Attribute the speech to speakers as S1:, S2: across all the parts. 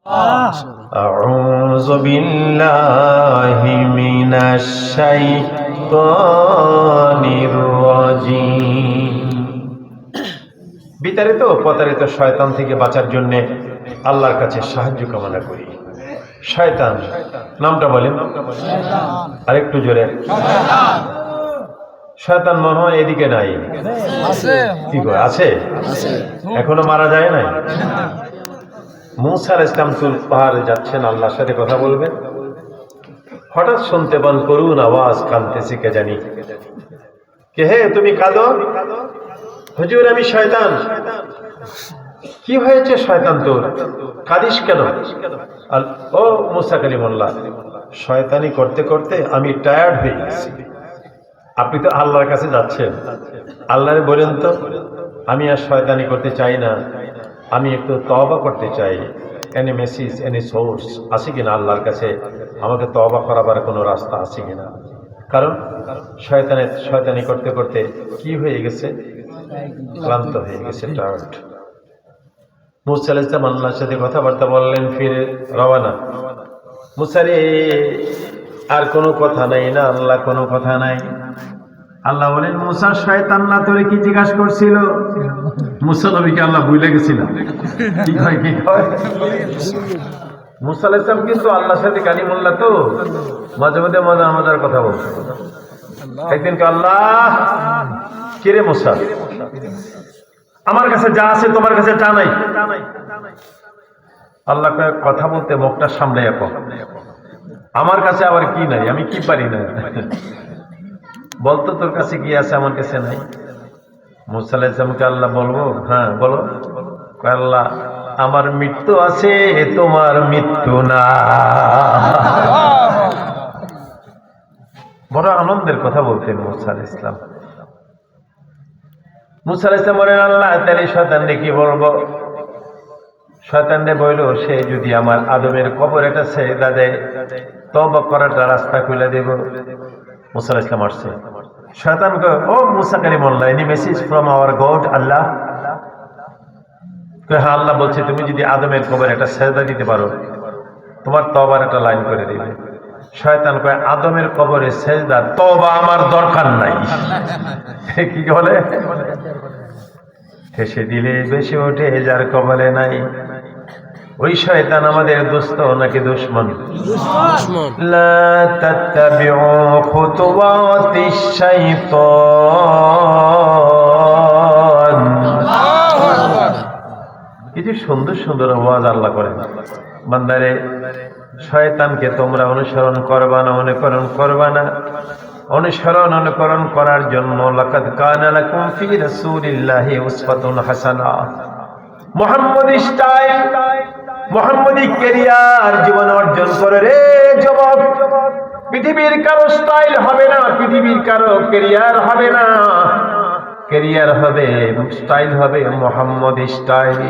S1: আউযু বিল্লাহি মিনাশ শাইতানির রাজীম। বিতাড়িত ও প্রতারিত শয়তান থেকে বাঁচার জন্য আল্লাহর কাছে সাহায্য কামনা করি। শয়তান নামটা বলেন আরেকটু জোরে। শয়তান মনে হয় এদিকে নাই, কি করে আছে? এখনো মারা যায় নাই। মুসা আলাইহিস সালাম তুর পাহাড়ে যাচ্ছেন, আল্লাহর সাথে কথা বলবেন। হঠাৎ শুনতে পান করুণ আওয়াজ, কাঁদতেছে কে জানি। কে হে, তুমি কাঁদো? হুজুর আমি শয়তান। কি হয়েছে শয়তান তোর, কাঁদিস কেন? ও মুসা কালিমুল্লাহ, শয়তানি করতে করতে আমি টায়ার্ড হয়ে গেছি। আপনি তো আল্লাহর কাছে যাচ্ছেন, আল্লাহরে বলেন তো আমি আর শয়তানি করতে চাই না, আমি একটু তওবা করতে চাই। এনি মেসেজ, এনি সোর্স আছে কিনা আল্লাহর কাছে, আমাকে তওবা করাবার কোনো রাস্তা আছে কিনা? কারণ শয়তানি করতে করতে কি হয়ে গেছে, ক্লান্ত হয়ে গেছে, টায়ার্ড। মুসা আলাইহিস সালাম আল্লাহর সাথে কথাবার্তা বললেন, ফিরে রওনা। মুসা রে, আর কোনো কথা নাই না? আল্লাহ কোনো কথা নাই। আল্লাহ বলেন, মুসা শয়তান না তোরে কি জিজ্ঞাসা করছিল? মুসা নবীকে আল্লাহ ভুলে গেছিলাম। কি কয় কি কয়? মুসা আলাইহিস সালাম কিন্তু আল্লাহর সাথে কালিমুল্লাহ, তো মাঝে মধ্যে মজার কথা বলছে। একদিন আল্লাহ, কিরে মুসা, আমার কাছে যা আছে তোমার কাছে তা নাই। আল্লাহ কথা বলতে মুখটা সামনে রাখো, আমার কাছে আবার কি নাই, আমি কি পারি না? বলতো তোর কাছে কি আছে আমার কাছে নাই? মুসা আলাইহিস সালামকে আল্লাহ বলবো, হ্যাঁ বলো। আল্লাহ, আমার মৃত্যু আছে, তোমার মৃত্যু না। বড় আনন্দের কথা বলতেন মুসা আলাইহিস সালাম। মুসা আলাইহিস সালাম বলেন, আল্লাহ তাহলে শয়তানকে কি বলবো? শয়তানকে বলল, সে যদি আমার আদমের কবরে একটা সেজদা দেয়, তওবা করাটা রাস্তা খুলে দেব। মুসা আলাইহিস সালাম আসছে, শয়তান কয়, ও মুসা কালিমুল্লাহ, any message from our god Allah? হ্যাঁ, আল্লাহ বলছে তুমি যদি আদমের কবরে একটা সেজদা দিতে পারো, তোমার তওবার একটা লাইন করে দিবে। শয়তান কয়, আদমের কবরে সেজদা, তওবা আমার দরকার নাই। কি বলে? হেসে দিলে বেশি ওঠে যার কবলে নাই। ওই শয়তান আমাদের দোস্ত নাকি দুশমন? লা তাত্তাবিউ খুতুওয়াতিশ শাইতান। কিছু সুন্দর সুন্দর ওয়াজ আল্লাহ করেন, বান্দারে শয়তানকে তোমরা অনুসরণ করবা না, অনুকরণ করবা না। অনুকরণ করার জন্য লাকাদ কানা লাকুম ফি রাসূলিল্লাহি উসওয়াতুন হাসানাহ, মুহাম্মদি স্টাইল, মুহাম্মদি ক্যারিয়ার জীবন অর্জন করে রে যুবক। পৃথিবীর কারো স্টাইল হবে না, পৃথিবীর কারো ক্যারিয়ার হবে না। ক্যারিয়ার হবে, স্টাইল হবে মুহাম্মদি স্টাইল।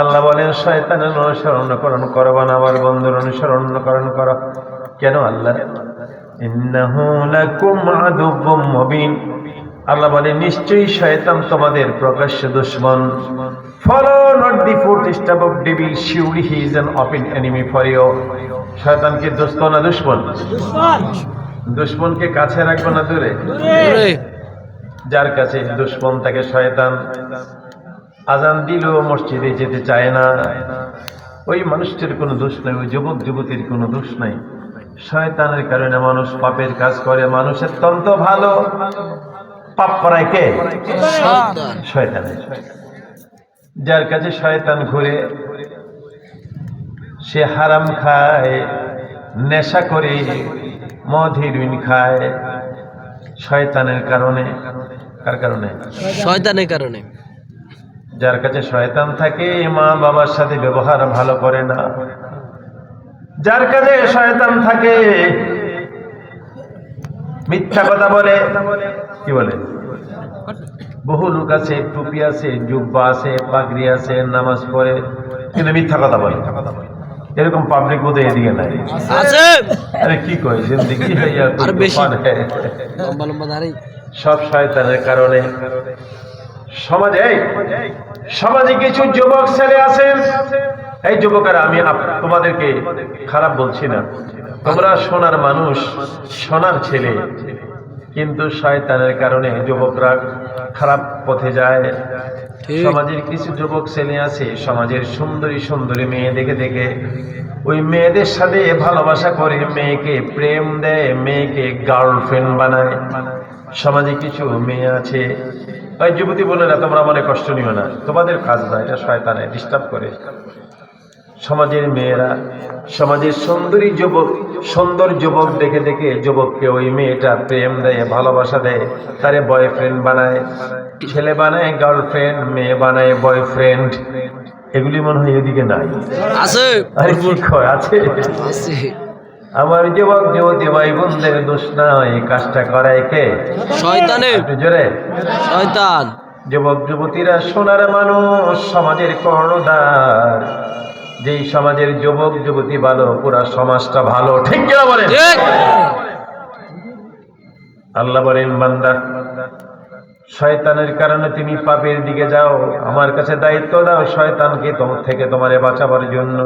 S1: আল্লাহ বলেন, শয়তানের অনুসরণ করবা না, আমার বন্ধুর অনুসরণ করো। কেন? আল্লাহ ইন্নাহু লাকুম আদুউম মুবিন। আল্লাহ বলে, নিশ্চয়ই শয়তান তোমাদের প্রকাশ্য দুশমন। Follow not the footstep of devil, surely he is an open enemy for you. শয়তানকে দোস্ত না দুশমন? দুশমনকে কাছে রাখবে না দূরে? যার কাছে দুশমন তাকে শয়তান। আজান দিলেও মসজিদে যেতে চায় না, ওই মানুষটির কোনো দোষ নাই, ওই যুবক যুবতীর কোনো দোষ নাই। শয়তানের কারণে মানুষ পাপের কাজ করে। মানুষের তন্ত্র ভালো, পাপ করায় কে? শয়তান। যার কাছে শয়তান ঘুরে, সে হারাম খায়, নেশা করে, মদ হিরোইন খায়। শয়তানের কারণে। কার কারণে?
S2: শয়তানের কারণে।
S1: যার কাছে শয়তান থাকে, মা বাবার সাথে ব্যবহার ভালো করে না। যার কাছে শয়তান থাকে, মিথ্যা কথা বলে। কি বলে? বহু লোক আছে, টুপি আছে, জুব্বা আছে, পাগড়ি আছে, নামাজ পড়ে, কিন্তু মিথ্যা কথা বলে। এরকম পাবলিক বোধহয় এদিকে নাই। আরে কি কয়, জিন্দেগি সব শয়তানের কারণে। সমাজে কিছু যুবক ছেলে আছেন, এই যুবকেরা, আমি তোমাদেরকে খারাপ বলছি না, তোমরা সোনার মানুষ, সোনার ছেলে, কিন্তু শয়তানের কারণে যুবকরা খারাপ পথে যায়। সমাজের কিছু যুবক ছেলে আছে, সমাজের সুন্দরী সুন্দরী মেয়ে দেখে দেখে ওই মেয়েদের সাথে ভালোবাসা করে, মেয়েকে প্রেম দেয়, মেয়েকে গার্লফ্রেন্ড বানায়। সমাজে কিছু মেয়ে আছে, ওই যুবতী বোনেরা, তোমরা মনে কষ্ট নিও না, তোমাদের কাজ না, এটা শয়তানে ডিস্টার্ব করে। সমাজের মেয়েরা, সমাজের সুন্দরী যুবক, সুন্দর যুবক দেখে দেখে যুবককে ওই মেয়েটা প্রেম দেয়, ভালোবাসা দেয়, তারে বয়ফ্রেন্ড বানায়, ছেলে বানায় গার্লফ্রেন্ড, মেয়ে বানায় বয়ফ্রেন্ড। এগুলি মনে হয় এদিকে নাই,
S2: আছে।
S1: আরে কি কয়, আছে। আমার যুবক যুবতী ভাই বোনদের দোষ না, এই কাজটা করায় কে?
S2: শয়তানের।
S1: একটু জোরে।
S2: শয়তান।
S1: যুবক যুবতীরা সোনার মানুষ, সমাজের কর্ণধার। যেই সমাজের যুবক যুবতী ভালো, পুরা সমাজটা ভালো, ঠিক কিনা বলেন? আল্লাহ বলেন, বান্দা, শয়তানের কারণে তুমি পাপের দিকে যাও, আমার কাছে দায়িত্ব দাও শয়তানকে থেকে তোমারে বাঁচাবার জন্য।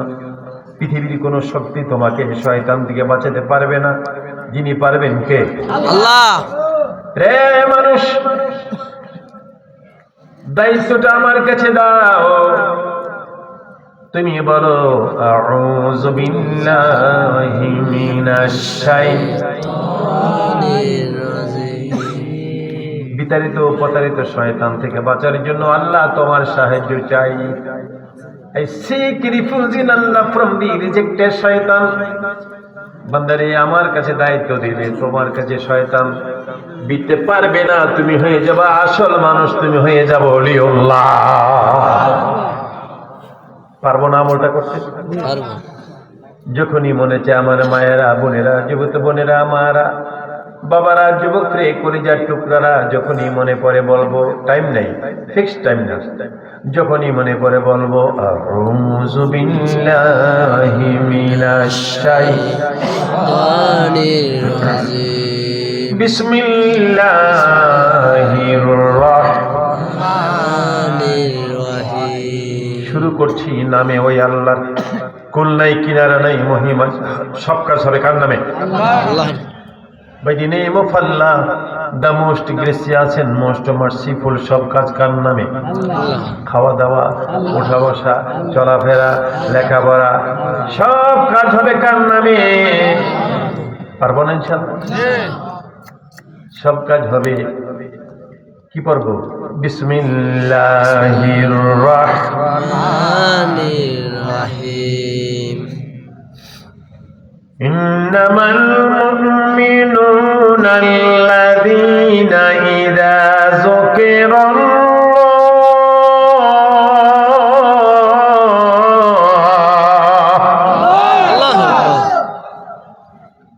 S1: পৃথিবীর কোন শক্তি তোমাকে শয়তান থেকে বাঁচাতে পারবে না। যিনি পারবেন কে?
S2: আল্লাহ।
S1: রে মানুষ, দায়িত্বটা আমার কাছে দাও। তুমি বলো, আউযু বিল্লাহি মিনাশ শাইতানির রাজিম। বিতাড়িত প্রতারিত শয়তান থেকে বাঁচার জন্য আল্লাহ তোমার সাহায্য চাই। I seek refuge in Allah from the rejected শয়তান। বান্দারে, আমার কাছে দায়িত্ব দিলে তোমার কাছে শয়তান দিতে পারবে না। তুমি হয়ে যাবা আসল মানুষ, তুমি হয়ে যাবো ওলিউল্লাহ। পারবো না আমলটা করতে?
S2: পারবো।
S1: যখনই মনে চায় আমার মায়েরা, বোনেরা, যুবতী বোনেরা, আমারা, বাবারা, যুবক রে, কলিজার টুকরারা, যখনই মনে পড়ে বলবো, টাইম নেই, ফিক্সড টাইম না, যখনই মনে পড়ে বলবো, আউযু বিল্লাহি মিনাশ শাইতানির রাজিম, বিসমিল্লাহির রাহমানির রহিম। শুরু করছি নামে ওই আল্লাহর। কুল নাই, কিনারা নাই, মহিমা, সব কাজ হবে কার নামে?
S2: আল্লাহ।
S1: By the name of Allah, the most gracious and most merciful, সব কাজ কার নামে? খাওয়া দাওয়া, ওঠা বসা, চলাফেরা, লেখাপড়া, সব কাজ হবে কার নামে? পারবো না ইনশাআল্লাহ? সব কাজ হবে, কি পড়ব? বিসমিল্লাহির রাহমানির রহিম। ইন্নামাল মুমিনুনা আল্লাযীনা ইযা যুকিরাল্লাহ।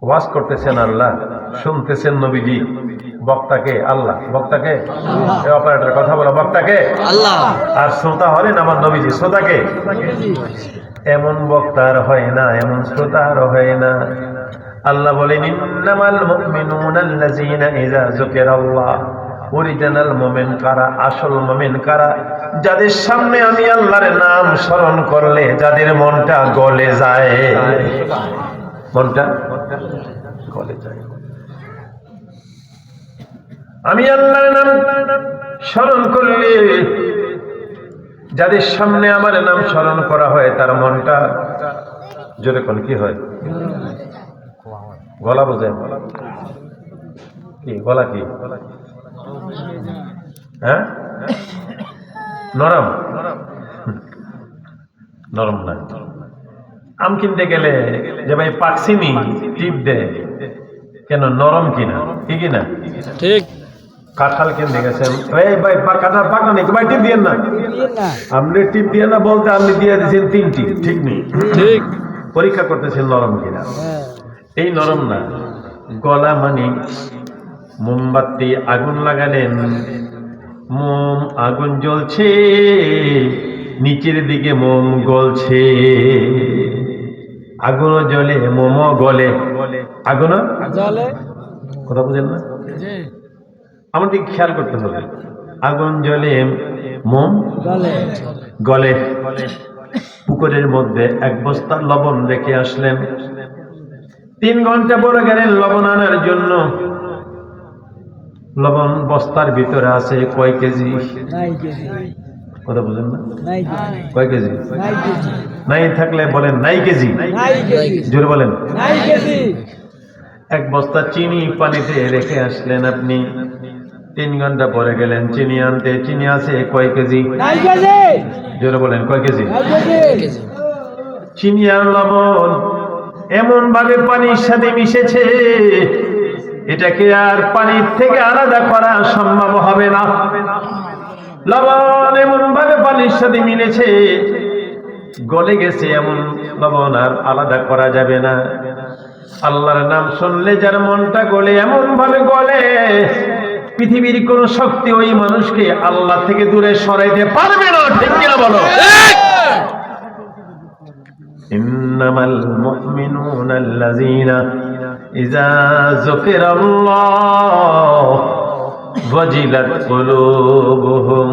S1: ওয়াজ করতেছেন আল্লাহ, শুনতেছেন নবীজি। বক্তাকে আল্লাহ, বক্তাকে অপারেটর, কথা বলা, বক্তাকে
S2: আল্লাহ।
S1: আর শ্রোতা হলেন আমার নবীজি। শ্রোতাকে এমন বক্তার হয় না, এমন শ্রোতার হয় না। আল্লাহ বলেন, ইন্নামাল মুমিনুনা আল্লাযীনা ইযা যুকিরাল্লাহ। অরিজিনাল মুমিন কারা? আসল মুমিন কারা? যাদের সামনে আমি আল্লাহর নাম স্মরণ করলে যাদের মনটা গলে যায়, মনটা গলে যায়। আমি আল্লাহর নাম স্মরণ করলে, যাদের সামনে আমার নাম স্মরণ করা হয়, তার মনটা জোরে কোন কি হয়? গলা বোঝে কি? গলা কি? হ্যাঁ, নরম? নরম না। আম কিনতে গেলে যে ভাই পাকসিনি টিপ দেয়, কেন? নরম কিনা, কি কিনা?
S2: ঠিক।
S1: কাঁঠাল কিনতে গেছেন, এই ভাই কাঁঠাল পাকা নেই, ভাই টিপ দিয়ে না, আপনি টিপ দিয়ে না বলতে আপনি দিয়ে দিয়েছেন 3টি, ঠিক নেই।
S2: ঠিক।
S1: পরীক্ষা করতেছেন নরম কিনা। এই নরম না। গলা মানে মোমবাতি আগুন লাগালেন, মোম আগুন জ্বলছে, নিচের দিকে মোম গলছে, আগুনও জ্বলে, মোমও গলে, আগুনও জ্বলে। কথা বুঝেন না? আমাদের খেয়াল করতে হবে। আগুন জ্বলে, মোম গলে, পুকুরের মধ্যে এক বস্তা লবণ রেখে আসলেন। 3 ঘন্টা পরে গেলেন লবণ আনার জন্য। লবণ বস্তার ভিতরে আছে কয় কেজি? কথা বুঝেন না? কয় কেজি? নাই থাকলে বলেন নাই কেজি, জোরে বলেন। এক বস্তা চিনি পানিতে রেখে আসলেন আপনি। 3 ঘন্টা পরে গেলেন চিনি আনতে। চিনি আছে কয় কেজি? জোরে বলেন কয় কেজি? চিনি আর লবণ এমন ভাবে পানির সাথে মিশেছে, এটাকে আর পানির থেকে আলাদা করা সম্ভব হবে না। লবণ এমন ভাবে পানির সাথে মিলেছে, গলে গেছে, এমন লবণ আর আলাদা করা যাবে না। আল্লাহর নাম শুনলে যার মনটা গলে, এমন ভাবে গলে, পৃথিবীর কোন শক্তি ওই মানুষকে আল্লাহ থেকে দূরে সরাইতে পারবে না। ঠিক কিনা বলো? ইন্নামাল মুমিনুনা আল্লাযীনা ইযা যুকিরাল্লাহ ওয়াজিলাত কুলুবুহুম।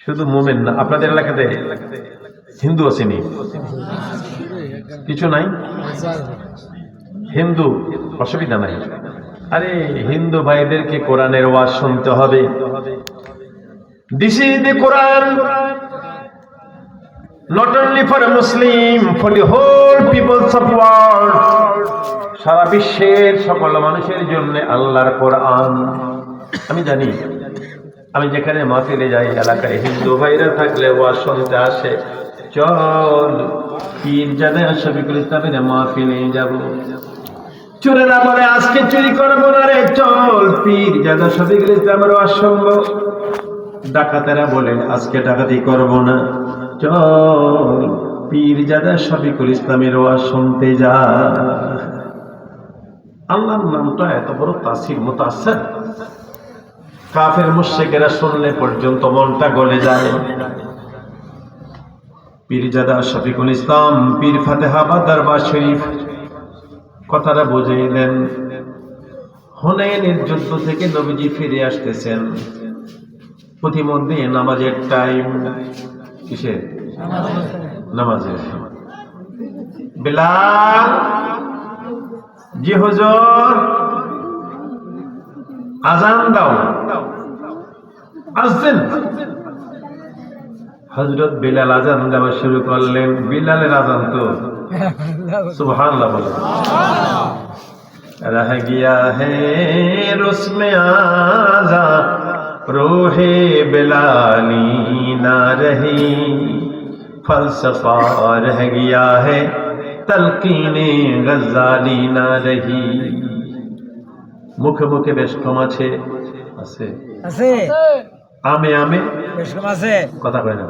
S1: শুধু মুমিন না, আপনাদের এলাকাতে হিন্দু আসেনি? কিছু নাই? হিন্দু অসুবিধা নাই। আরে হিন্দু ভাইদেরকে কোরআনের ওয়াজ শুনতে হবে। This is the Quran, not only for a Muslim, for the whole peoples of world. সারা বিশ্বের সকল মানুষের জন্য আল্লাহর কোরআন। আমি জানি, আমি যেখানে মাহফিলে যাই, এলাকায় হিন্দু ভাইরা থাকলে ওয়াজ শুনতে আসে, চল পীরজাদা শফিকুল ইসলামের মাহফিলে যাব। চোরেরা বলে আজকে চুরি করবো না রে, চল পীরজাদা শফিকুল ইসলামের ওয়াজ শুনবো। ডাকাতেরা বলে আজকে ডাকাতি করবো না, চল পীরজাদা শফিকুল ইসলামের ওয়াজ শুনতে যা। আল্লাহর নামটা এত বড় তাসির মুতাসসির, কাফের মুশরিকেরা শুনলে পর্যন্ত মনটা গলে যায়। পীরজাদা শফিকুল ইসলাম পীর ফাতেহাবাদ দরবার শরীফ কথাটা বুঝিয়ে দেন। হুনাইনের যুদ্ধ থেকে নবীজি ফিরে আসতেছেন, প্রতিমধ্যে নামাজের টাইম। কিসের? নামাজের। বিলাল, জি হুজুর, আজান দাও। আসছেন? হযরত বিলাল আজান দেওয়া শুরু করলেন। বিলালের আজান তো সুবহানাল্লাহ বলেন। রহ গিয়া হে রুসমে আজা রূহে বিলালি না রহি, ফলসফা রহ গিয়া হে তলকিনে গজ্জালি না রহি। মুখে মুখে বেশ কম আছে, আছে আমে আমে কথা কয় না,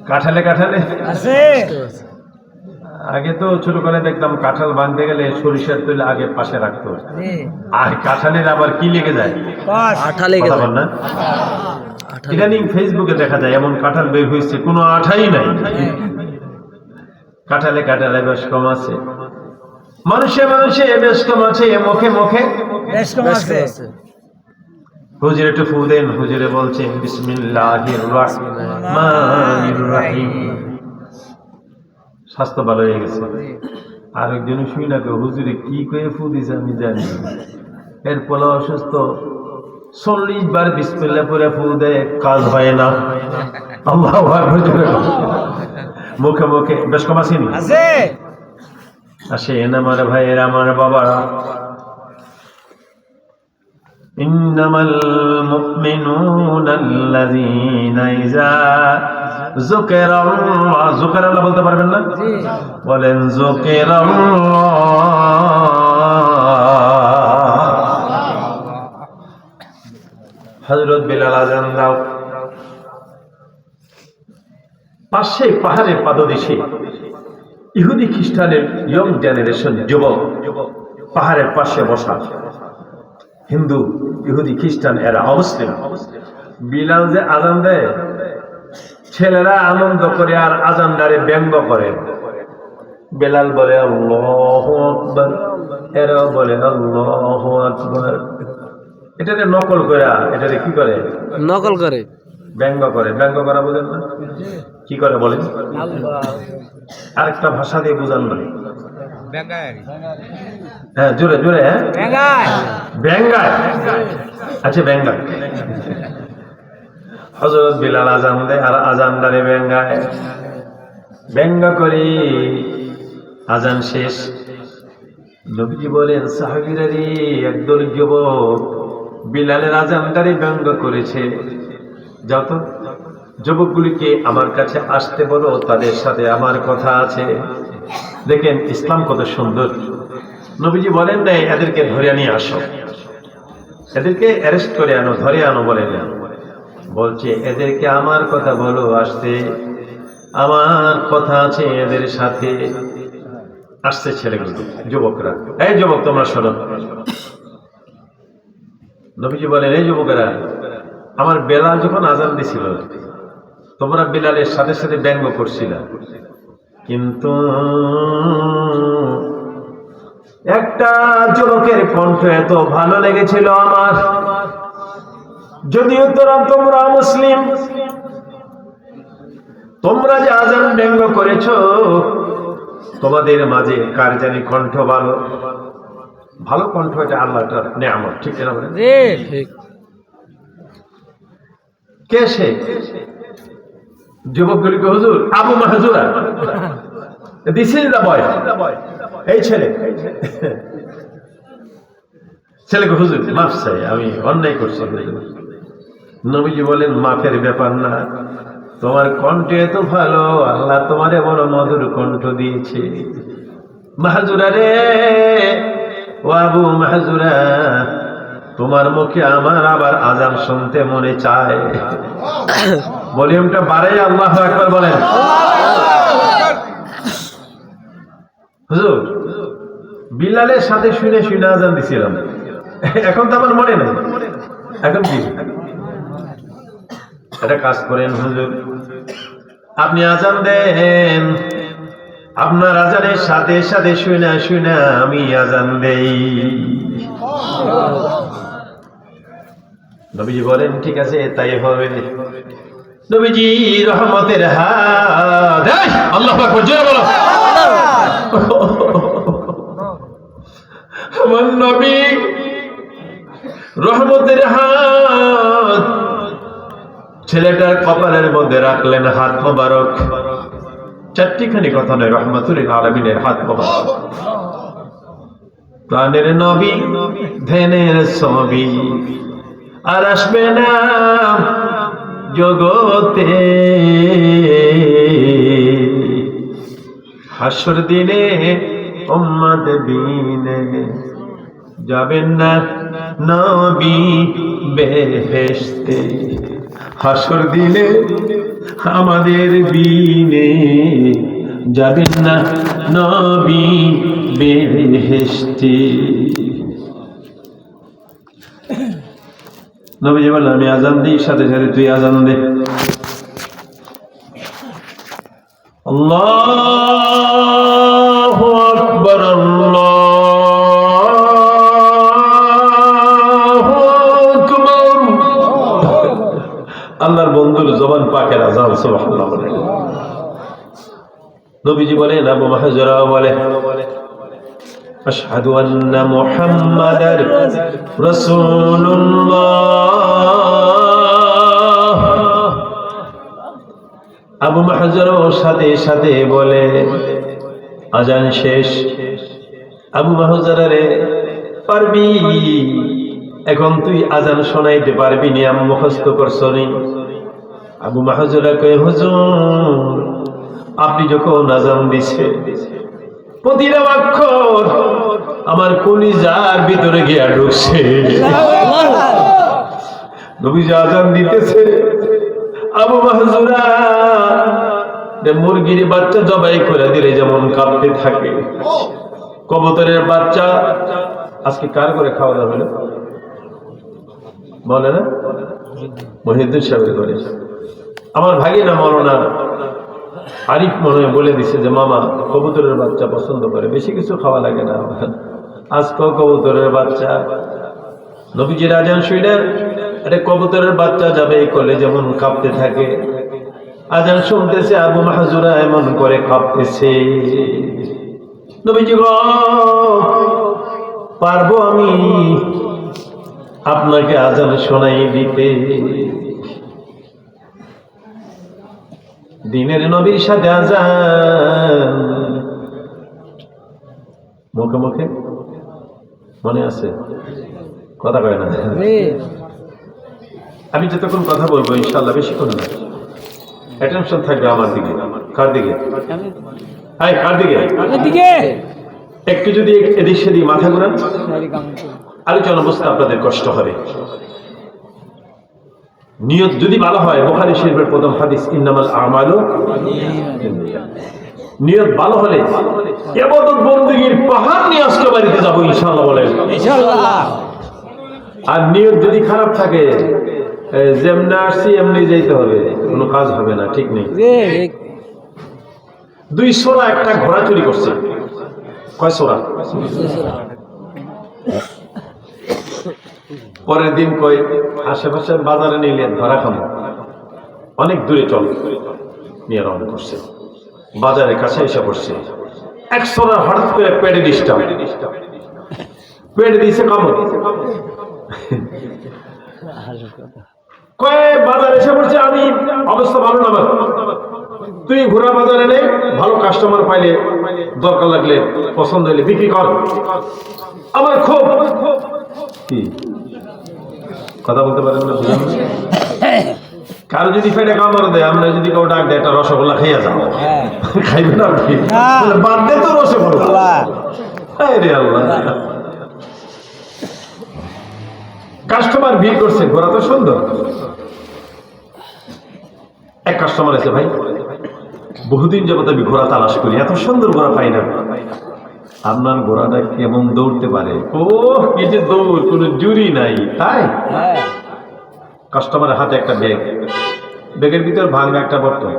S1: কাঁঠালে কাঁঠালে আছে। আগে তো ছোট করে দেখতাম কাঁঠাল বাঁধতে গেলে সরিষার তেল আগে পাশে রাখতো, আর কাঁঠালের আবার কি লেগে যায়? না, ইদানিং ফেসবুকে দেখা যায় এমন কাঁঠাল বের হয়েছে কোনো আঠাই নাই। কাঁঠালে কাঁঠালে বেশ কম আছে, মানুষে মানুষে বেশ কম আছে, মুখে মুখে বেশ কম আছে। হুজুর একটু ফু দেন। হুজুরে বলছেন বিসমিল্লাহির রহমানির রহিম। স্বাস্থ্য ভালো হয়ে গেছে। আরেকজন শুই না কেউ হুজুরে কি করে ফু দিছে আমি জানি। এর পোলা অসুস্থ, 40 বার বিসমিল্লাহ পড়ে ফু দেয়, কাজ হয় না। আল্লাহু আকবার। মুখে মুখে বেশ কম আসেনি? আসেন আমার ভাইয়ের, আমার বাবারা। ইন্নামাল মুমিনুনা আল্লাযীনা ইযা যুকিরাল্লাহ, যুকিরাল্লাহ বলতে পারবেন না? বলেন যুকিরাল্লাহ। হযরত বিলাল আযান দাও। পাশে পাহাড়ের পাদদেশে ইহুদি খ্রিস্টানের ইয়ং জেনারেশন যুবক পাহাড়ের পাশে বসা। হিন্দু, ইহুদি, খ্রিস্টান এরা অমুসলিম। বিলাল যে আজান দেয়, ছেলেরা আনন্দ করে আর আজানদারে ব্যঙ্গ করে। বেলাল বলে আল্লাহু আকবার, এরাও বলে আল্লাহু আকবার। এটাকে নকল করে, এটাকে কি করে? নকল করে। ব্যঙ্গ করে, ব্যঙ্গ করা বোঝেন না? কি করে বলেন? আরেকটা ভাষা দিয়ে বোঝান না। হ্যাঁ, জোরে জোরে। হ্যাঁ, ব্যঙ্গায়। আচ্ছা, ব্যঙ্গায়। হযরত বিলাল আযান দেয় আর আযানদারে ব্যঙ্গায়, ব্যঙ্গ করে। আযান শেষ, নবীজি বলেন, সাহাবীরা রে, একদল যুবক বিলালের আযানদারে ব্যঙ্গ করেছে, যাও তো যুবকগুলিকে আমার কাছে আসতে বলো, তাদের সাথে আমার কথা আছে। দেখেন ইসলাম কত সুন্দর। নবীজি বলেন নাই এদেরকে ধরে নিয়ে আসো, এদেরকে অ্যারেস্ট করে আনো, ধরে আনো বলে না, বলছে এদেরকে আমার কথা বলো, আসতে আমার কথা আছে এদের সাথে। আসছে ছেলেগুলো, যুবকরা, এই যুবক তোমরা শোনো। নবীজি বলেন, এই যুবকেরা, আমার বেলাল যখন আযান দিছিল তোমরা বিলালের সাথে সাথে ব্যঙ্গ করছিল, কিন্তু একটা যুবকের কণ্ঠ এত ভালো লেগেছিল আমার, যদিও তোমরা মুসলিম, তোমরা যে আযান ব্যঙ্গ করেছো, তোমাদের মাঝে কার জানি কণ্ঠ ভালো, ভালো কণ্ঠ, এটা আল্লাহর নিয়ামত, ঠিক না বলেন?
S2: ঠিক।
S1: কে সে? যুবকগুলিকে, হুজুর আবু মাহজুরা, দিস ইজ দ্য বয়, এই ছেলে। ছেলেকে, হুজুর মাফ চাই, আমি অন্যায় করছি। নবীজি বলেন, মাফের ব্যাপার না, তোমার কণ্ঠ এত ভালো, আল্লাহ তোমারে বড় মধুর কণ্ঠ দিয়েছে। মাহজুরা রে, ও আবু মাহজুরা, তোমার মুখে আমার আবার আযান শুনতে মনে চায়। ভলিউমটা বাড়াই আল্লাহু আকবার বলেন। হুজুর বিলালের সাথে শুনে শুনে আযান দিছিলাম, এখন তো আমার মনে নেই, এখন কি? একটা কাজ করেন হুজুর, আপনি আযান দেন, আপনার আযানের সাথে সাথে শুনে শুনে আমি আযান দেই। নবীজি বলেন, ঠিক আছে তাই হবে। নবীজি রহমতের হাত, আল্লাহু আকবার, জোরে বলো। আমার নবী রহমতের হাত ছেলেটার কপালের মধ্যে রাখলেন, হাত মোবারক। চারটিখানি কথা নয়, রহমাতুল আলামিনের হাত মোবারক। প্রাণের নবী, ধ্যানের ছবি, আর আসবে না জগতে, হাসর দিনে উম্মত বিনে যাবেন না নবী বেহেশতে। হাসর দিনে আমাদের বিনে যাবেন না নবী বেহেশতে। নবীজি বললেন, আমি আযান দিই, সাথে সাথে তুই আযান দে। আল্লাহু আকবার, আল্লাহু আকবার। আল্লাহর বন্ধুর জবান পাকের আযান, সুবহানাল্লাহ বলে। নবীজি বলেন, আবু মাহজুরা বলে, আশহাদু আন্না মুহাম্মাদার রাসূলুল্লাহ। আবু মাহজুরা সাথে সাথে বলে, আযান শেষ। আবু মাহজুরা রে, পারবি এখন তুই আযান শোনাইতে পারবি নি, আমি মুখস্থ করছনি। আবু মাহজুরা কয়, হুজুর আপনি যখন আযান দিছে, প্রতিটা অক্ষর আমার কলিজার ভিতরে গিয়া ঢুকছে। নবীজি আযান দিতেছে, আবু মাহজুরা মুরগির বাচ্চা জবাই করে দিলে যেমন কাঁপতে থাকে, কবুতরের বাচ্চা। আজকে কার করে খাওয়া দাওয়া হলো বলে না? মহিউদ্দিন সাহেবের করে। আমার ভাগিনা মৌলানা আরিফ মনে হয় বলে দিছে যে মামা কবুতরের বাচ্চা পছন্দ করে, বেশি কিছু খাওয়া লাগে না। আজকেও কবুতরের বাচ্চা। নবীজির আযান শুনে আরে কবুতরের বাচ্চা যাবে কোলে যেমন কাঁপতে থাকে, আজান শুনতেছে আবু মাহজুরা এমন করে কাঁপতেছে। নবীজি গো, পারবো আমি আপনাকে আজান শোনাই দিতে? দিনের নবীর সাথে আজান মুখে মুখে মনে আছে, কথা কয় না। আমি যতক্ষণ কথা বলবো ইনশাআল্লাহ বেশিক্ষণ না, অ্যাটেনশন থাকবে আমার দিকে। কার দিকে? হাই, কার দিকে? একটু যদি এদিক সেদিক মাথা ঘুরান, আলোচনা বুঝতে আপনাদের কষ্ট হবে। নিয়ত যদি ভালো হয়, বুখারী শরীফের প্রথম হাদিস ইন্নামাল আমালু বিন্নিয়াত। নিয়ত ভালো হলে ইবাদত বندگির পাহাড় নিয়ে আজকে বাড়িতে যাব ইনশাআল্লাহ বলেন ইনশাআল্লাহ। আর নিয়ত যদি খারাপ থাকে, যেমনি আসছি এমনি যেতে হবে, কোনো কাজ হবে না, ঠিক নেই। 2 সোরা একটা ঘোড়া চুরি করছে। কয় সোরা? পরের দিন কই আশেপাশে বাজারে নিলে ধরা খাবো, অনেক দূরে চল নিয়ে রওনা করছে। বাজারের কাছে এসে পড়ছে, 1 সোরা হঠাৎ করে পেটে ডিস্টার্ব, পেটে দিয়েছে কামড়। কয় বাজার এসে পড়ছে, আমি অবস্থা ভালো না, তুই ঘোড়া বাজারে নে, ভালো কাস্টমার পাইলে দরকার লাগলে পছন্দ হইলে বিক্রি কর। আমার খুব কি কথা বলতে পারেন না, বুঝলেন? কারো যদি পেটে কামড় দেয়, আমরা যদি কেউ ডাক দেয় একটা রসগোল্লা খাইয়া যাবো, খাইবে না কি? বাদ দে তো রসগোল্লা। রে আল্লাহ, কাস্টমার ভিড় করছে, ঘোড়া তো সুন্দর। এক কাস্টমার আছে, ভাই বহুদিন যাবত আমি ঘোড়া তালাশ করি, এত সুন্দর ঘোড়া পাই না, আপনার ঘোড়াটা কেমন দৌড়তে পারে? ও কি যে দৌড়, কোনো জুরি নাই। তাই কাস্টমারের হাতে একটা ব্যাগ, ব্যাগের ভিতর ভাঙা একটা বর্তন।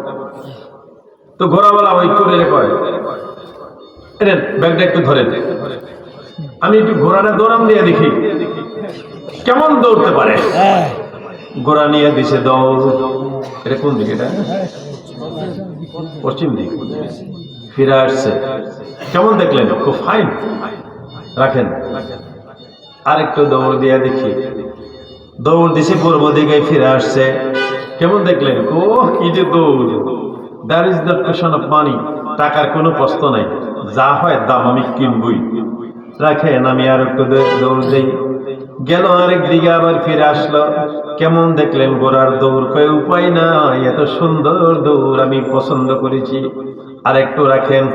S1: তো ঘোড়াওয়ালা ওই করে কয়, ব্যাগটা একটু ধরে, আমি একটু ঘোড়াটা দৌড়ান দিয়ে দেখি কেমন দৌড়তে পারে। ঘোড়া নিয়ে দিছে দৌড়। এটা কোন দিকে? এটা পশ্চিম দিক। ফিরে আসছে, কেমন দেখলেন? খুব ফাইন, রাখেন। আরেকটু দৌড় দিয়ে দেখি, দৌড় দিছে পূর্ব দিকে, ফিরে আসছে, কেমন দেখলেন? ও কি যে দৌড়! That is the question of money. টাকার কোনো প্রশ্ন নাই, যা হয় দাম আমি কিনবই। রাখেন, আমি আর একটু দৌড় দিই। গেল আরেক দিকে, আবার ফিরে আসলো, কেমন দেখলেন ঘোড়ার দৌড়? কয় উপায় না, এত সুন্দর দৌড় আমি পছন্দ করেছি, আর একটু রাখেন।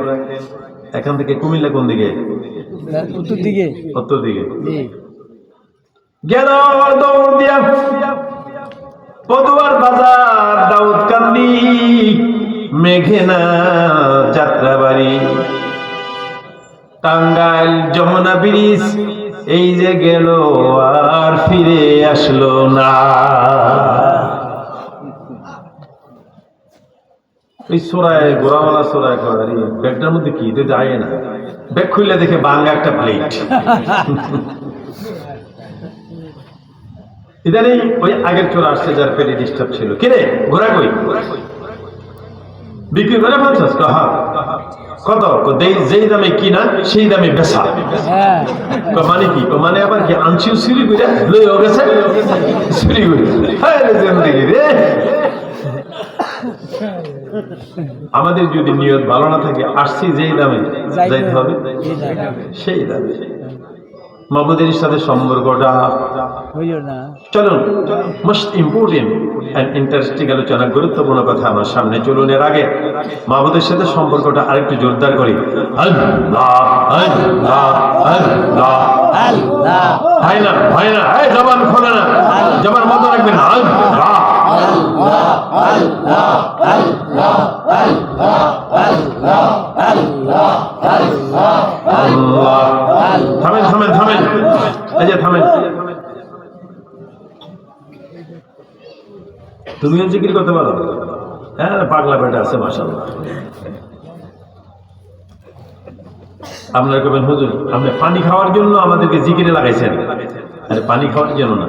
S1: এখান থেকে কুমিল্লা কোন দিকে? উত্তর দিকে। উত্তর দিকে গেল দৌড় দিয়া পদুয়ার বাজার, দাউদকান্দি, মেঘনা, যাত্রাবাড়ি, টাঙ্গাইল, যমুনা ব্রিজ, এই যে গেল আর ফিরে আসলো না। এই সোরায় গোড়াওয়ালা সোরায় ব্যাগটার মধ্যে কি যায় না, ব্যাগ খুললে দেখে বাংলা একটা প্লেট। ইদানিং ওই আগের চোর আসছে, যার পেটে ডিস্টার্ব ছিল। কিরে ঘোড়া কই? বিক্রি করে ফেলছস? কত? যেই দামে কিনা সেই দামে বেচা। মানে কি? মানে আবার কি আনছিও চুরি করে লইও গেছে, চুরি করে। আমাদের যদি নিয়ত ভালো না থাকে, আসছি যেই দামে যাইতে হবে সেই দামে। মাবুদের সাথে সম্পর্কটা চলুন, মোস্ট ইম্পর্টেন্ট অ্যান্ড ইন্টারেস্টিং আলোচনা, গুরুত্বপূর্ণ কথা আমার সামনে। চলুন, এর আগে মাবুদের সাথে সম্পর্কটা আরেকটু জোরদার করি। আল্লাহ আল্লাহ আল্লাহ আল্লাহ, হয় না হয় না, এই জবান খোলে না, জবান বন্ধ রাখবেন। আল্লাহ আল্লাহ আল্লাহ আল্লাহ আল্লাহ আল্লাহ আল্লাহ আল্লাহ আল্লাহ। থামেন থামেন থামেন, এই যে থামেন। তুমিও জিকির করতে পারো? হ্যাঁ, পাগলা বেটা আছে মাশাআল্লাহ। আপনারা কবেন হুজুর আপনি পানি খাওয়ার জন্য আমাদেরকে জিকিরে লাগাইছেন? আরে পানি খাওয়ার জন্য না,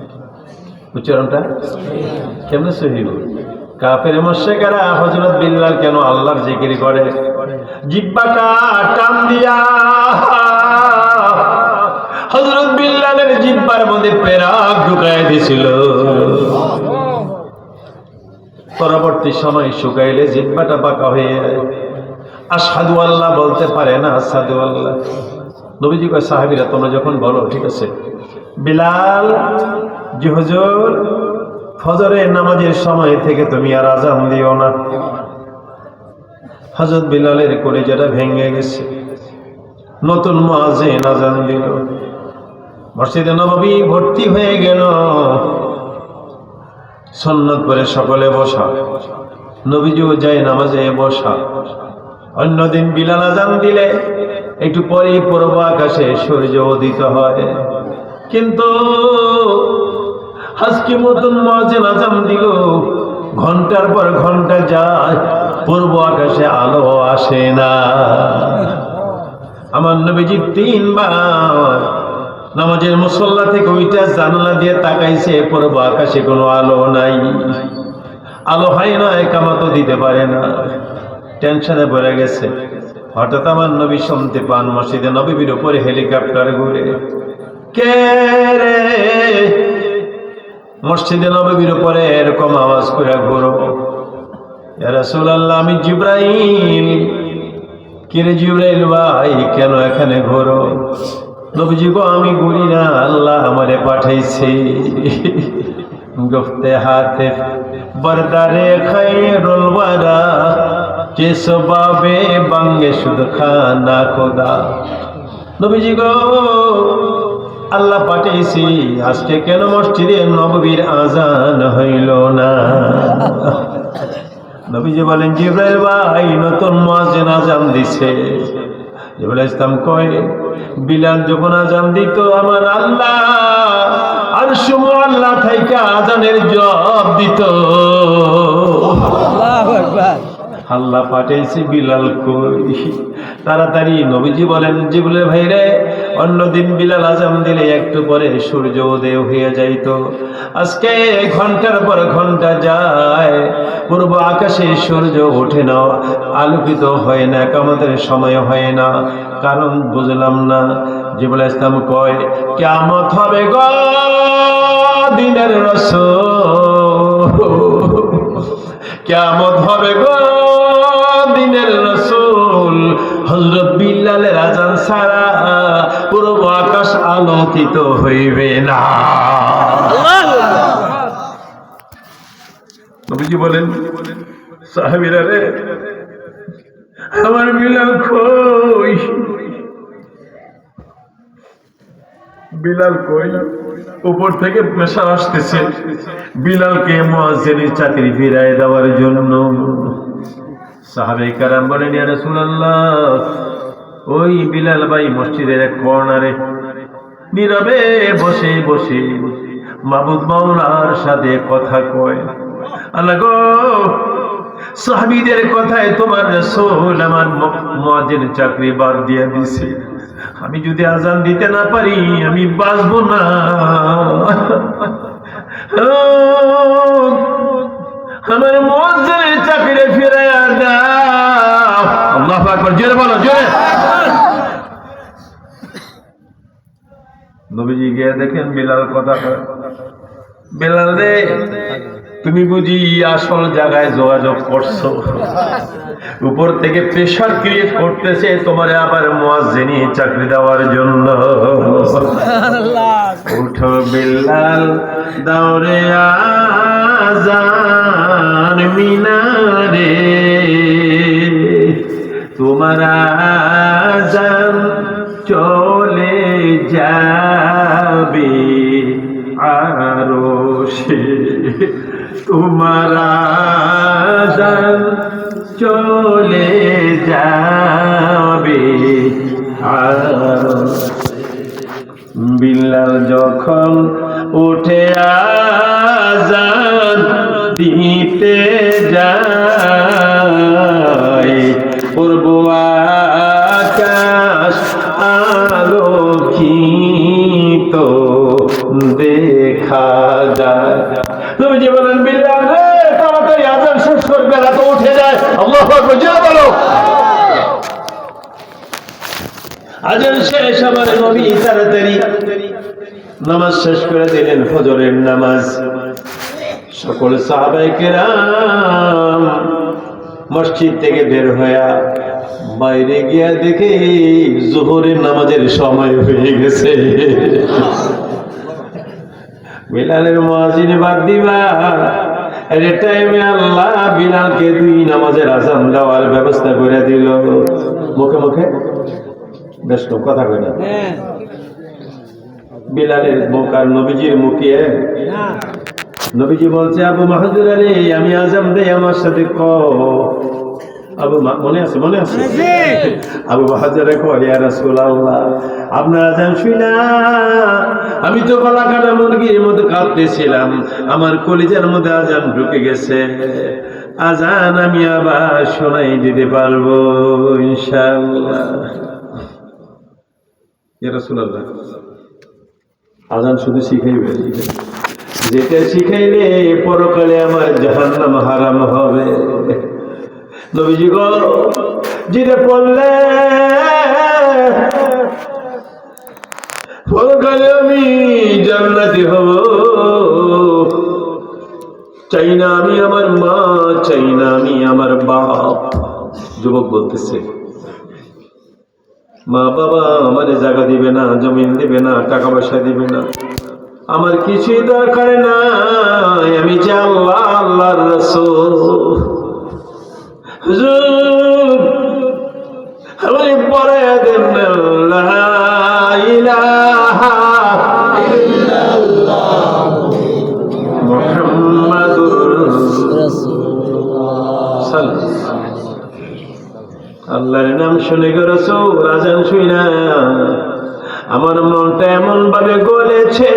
S1: উচ্চারণটা কেমনে সহি? কাফের মুশরিকেরা হযরত বিল্লাল কেন আল্লাহর জিকির করে? জিহ্বাটা টান দিয়া হযরত বিল্লালের জিহ্বার মধ্যে পেরাক ঢুকায় দিছিল। পরবর্তী সময় শুকাইলে জিহ্বাটা পাকা হয়ে আশহাদু আল্লাহ বলতে পারে না, আশহাদু আল্লাহ। নবীজি কয় সাহাবীরা তোমরা যখন বলো ঠিক আছে, বিলাল জি হুজুর ফজরের নামাজের সময় থেকে তুমি আর আযান দিও না। হযরত বিলালের কলিজাটা ভেঙে গেছে। নতুন মুয়াজ্জিন আযান দিল, মসজিদে নববী ভর্তি হয়ে গেল। সুন্নত করে সকলে বসা, নবীজিও যায় নামাজে বসা। অন্যদিন বিলাল আযান দিলে একটু পরেই পূর্ব আকাশে সূর্য উদিত হয়, কিন্তু আজকে নতুন মুয়াজ্জিন আযান দিল, ঘন্টার পর ঘন্টা যায়, পূর্ব আকাশে আলো আসে না। আমার নবীজি 3 বার নামাজের মুসল্লা থেকে ওইটা জানালা দিয়ে তাকাইছে, পূর্ব আকাশে কোনো আলো নাই, আলো হয় না, একামতও দিতে পারে না। টেনশনে পড়ে গেছে। হঠাৎ আমার নবী শুনতে পান মসজিদে নববীর উপরে হেলিকপ্টার ঘুরে। কে রে মসজিদে নববীর উপরে এরকম আওয়াজ করে ঘুরো? ইয়া রাসূলুল্লাহ, আমি জিবরাইল। কিরে জিবরাইল ভাই, কেন এখানে ঘোরো? নবীজি গো, আমি ঘুরি না, আল্লাহ আমারে পাঠাইছে। গুফতে হাতে বরদারে খায়রুল ওয়ারা, যে সবাবে বাঙ্গে শুধু খানা খোদা। নবীজি গো, আল্লাহ পাঠাইছি, আজকে কেন মসজিদে নববীর আজান হইল না? নবীজি বলেন, জিবরাইল ভাই, নতুন মুয়াজ্জিন আজান দিছে। জিবরাইল ইসলাম কয়, বিলাল যখন আজান দিত আমার আল্লাহ আরশে মুআল্লা থেকে আজানের জবাব দিত।
S2: আল্লাহু আকবার।
S1: আল্লাহ পাঠাইছে, বিলাল কই? তাড়াতাড়ি। নবীজি বলেন, জিবরাইল ভাই রে, অন্যদিন বিলাল আজান দিলে একটু পরে সূর্য উদয় হয়ে যাইত, আজকে ঘন্টার পর ঘন্টা যায়, পূর্ব আকাশে সূর্য ওঠে না, আলোকিত হয় না, কিয়ামতের সময় হয় না। কারণ বুঝলাম না। জিবরাইল ইসলাম কয়, কিয়ামত হবে গো দিনের রাসূল, কিয়ামত হবে গো দিনের রাসূল, হযরত বিল্লালের আযান ছাড়া পুরো আকাশ আলোকিত হইবে না। নবীজি বলেন, সাহাবীরা রে, আমার বিলাল কই? বিলাল কই? উপর থেকে প্রেসার আসতেছে বিলালকে মুয়াজ্জিনের চাকরি ফিরায় দেওয়ার জন্য। সাহাবায়ে কেরাম বলেন, ইয়া রাসূলুল্লাহ, ওই বিলাল ভাই মসজিদের এক কর্নারে নীরবে বসে বসে মাবুদ মাওলার সাথে কথা কয়। আল্লাহ গো, সাহাবীদের কথায় তোমার রাসূল আমার মুয়াজ্জিনের চাকরি বাদ দিয়ে দিছে। আমি যদি আজান দিতে না পারি আমি বাঁচবো না। আমার মুয়াজ্জিনের চাকরি ফিরাইয়া দাও। আল্লাহু আকবার, জোরে বলো, জোরে। নবীজি গিয়ে দেখেন বিলাল কথা কয়। বিলাল রে, তুমি বুঝি আসল জায়গায় যোগাযোগ করছো, উপর থেকে প্রেশার ক্রিয়েট করতেছে তোমারে আবার মুয়াজ্জিনি চাকরি দেওয়ার জন্য। উঠো বিল্লাল, দাওরে আযান মিনারে, তোমার আযান চলে যাবে আরশে, তোমার আযান চলে যাবে আরশে। বিল্লাল যখন উঠে আযান দিতে যায়, পূর্ব আকাশ আলোকিত দেখা যায়। বলো আজান শেষ আমার নবী তাড়াতাড়ি নামাজ শেষ করে দিলেন ফজরের নামাজ সকল সাহাবায়ে কেরাম মসজিদ থেকে বের হয়ে বাইরে গিয়া দেখে যোহরের নামাজের সময় হয়ে গেছে বিলালের মুয়াজ্জিন বাদ দিবা এই টাইমে আল্লাহ বিলালকে দুই নামাজের আযান দেওয়ার ব্যবস্থা করে দিল মুখে মুখে বেশ কথা কই না বিলালের মুখ আর নবীজির মুখে নবীজি বলছে আবু মাহজুর আলী আমি আযান দেই আমার সাথে আবু মনে আছে আবু মাহজুর কয় ইয়া রাসূলুল্লাহ আপনার আযান শুনা আমি তো গলা কাটা মুরগির মতো কাঁপতেছিলাম আমার কলিজার মধ্যে আযান ঢুকে গেছে আযান আমি আবার শোনাই দিতে পারবো ইনশাআল্লাহ ইয়া রাসূলুল্লাহ আযান শুধু শিখাইবে যেটা শিখাইলে পরকালে আমার জাহান্নাম হারাম হবে নবীজি গো যেটা পড়লে পরকালে আমি জান্নাতি হব চাই না আমি আমার মা চাই না আমি আমার বাপ যুবক বলতেছে মা বাবা আমার জায়গা দিবে না জমিন দিবে না টাকা পয়সা দিবে না আমার কিছুই দরকার নাই আমি যে আল্লাহ আল্লাহর রাসূল হুজুর আমারে পড়ায়া দেন লা ইলাহা ইল্লাল্লাহ মুহাম্মাদুর রাসূলুল্লাহ আল্লাহর নাম শুনে গো রাসূল আযান শুনা আমার মনটা এমন ভাবে গলেছে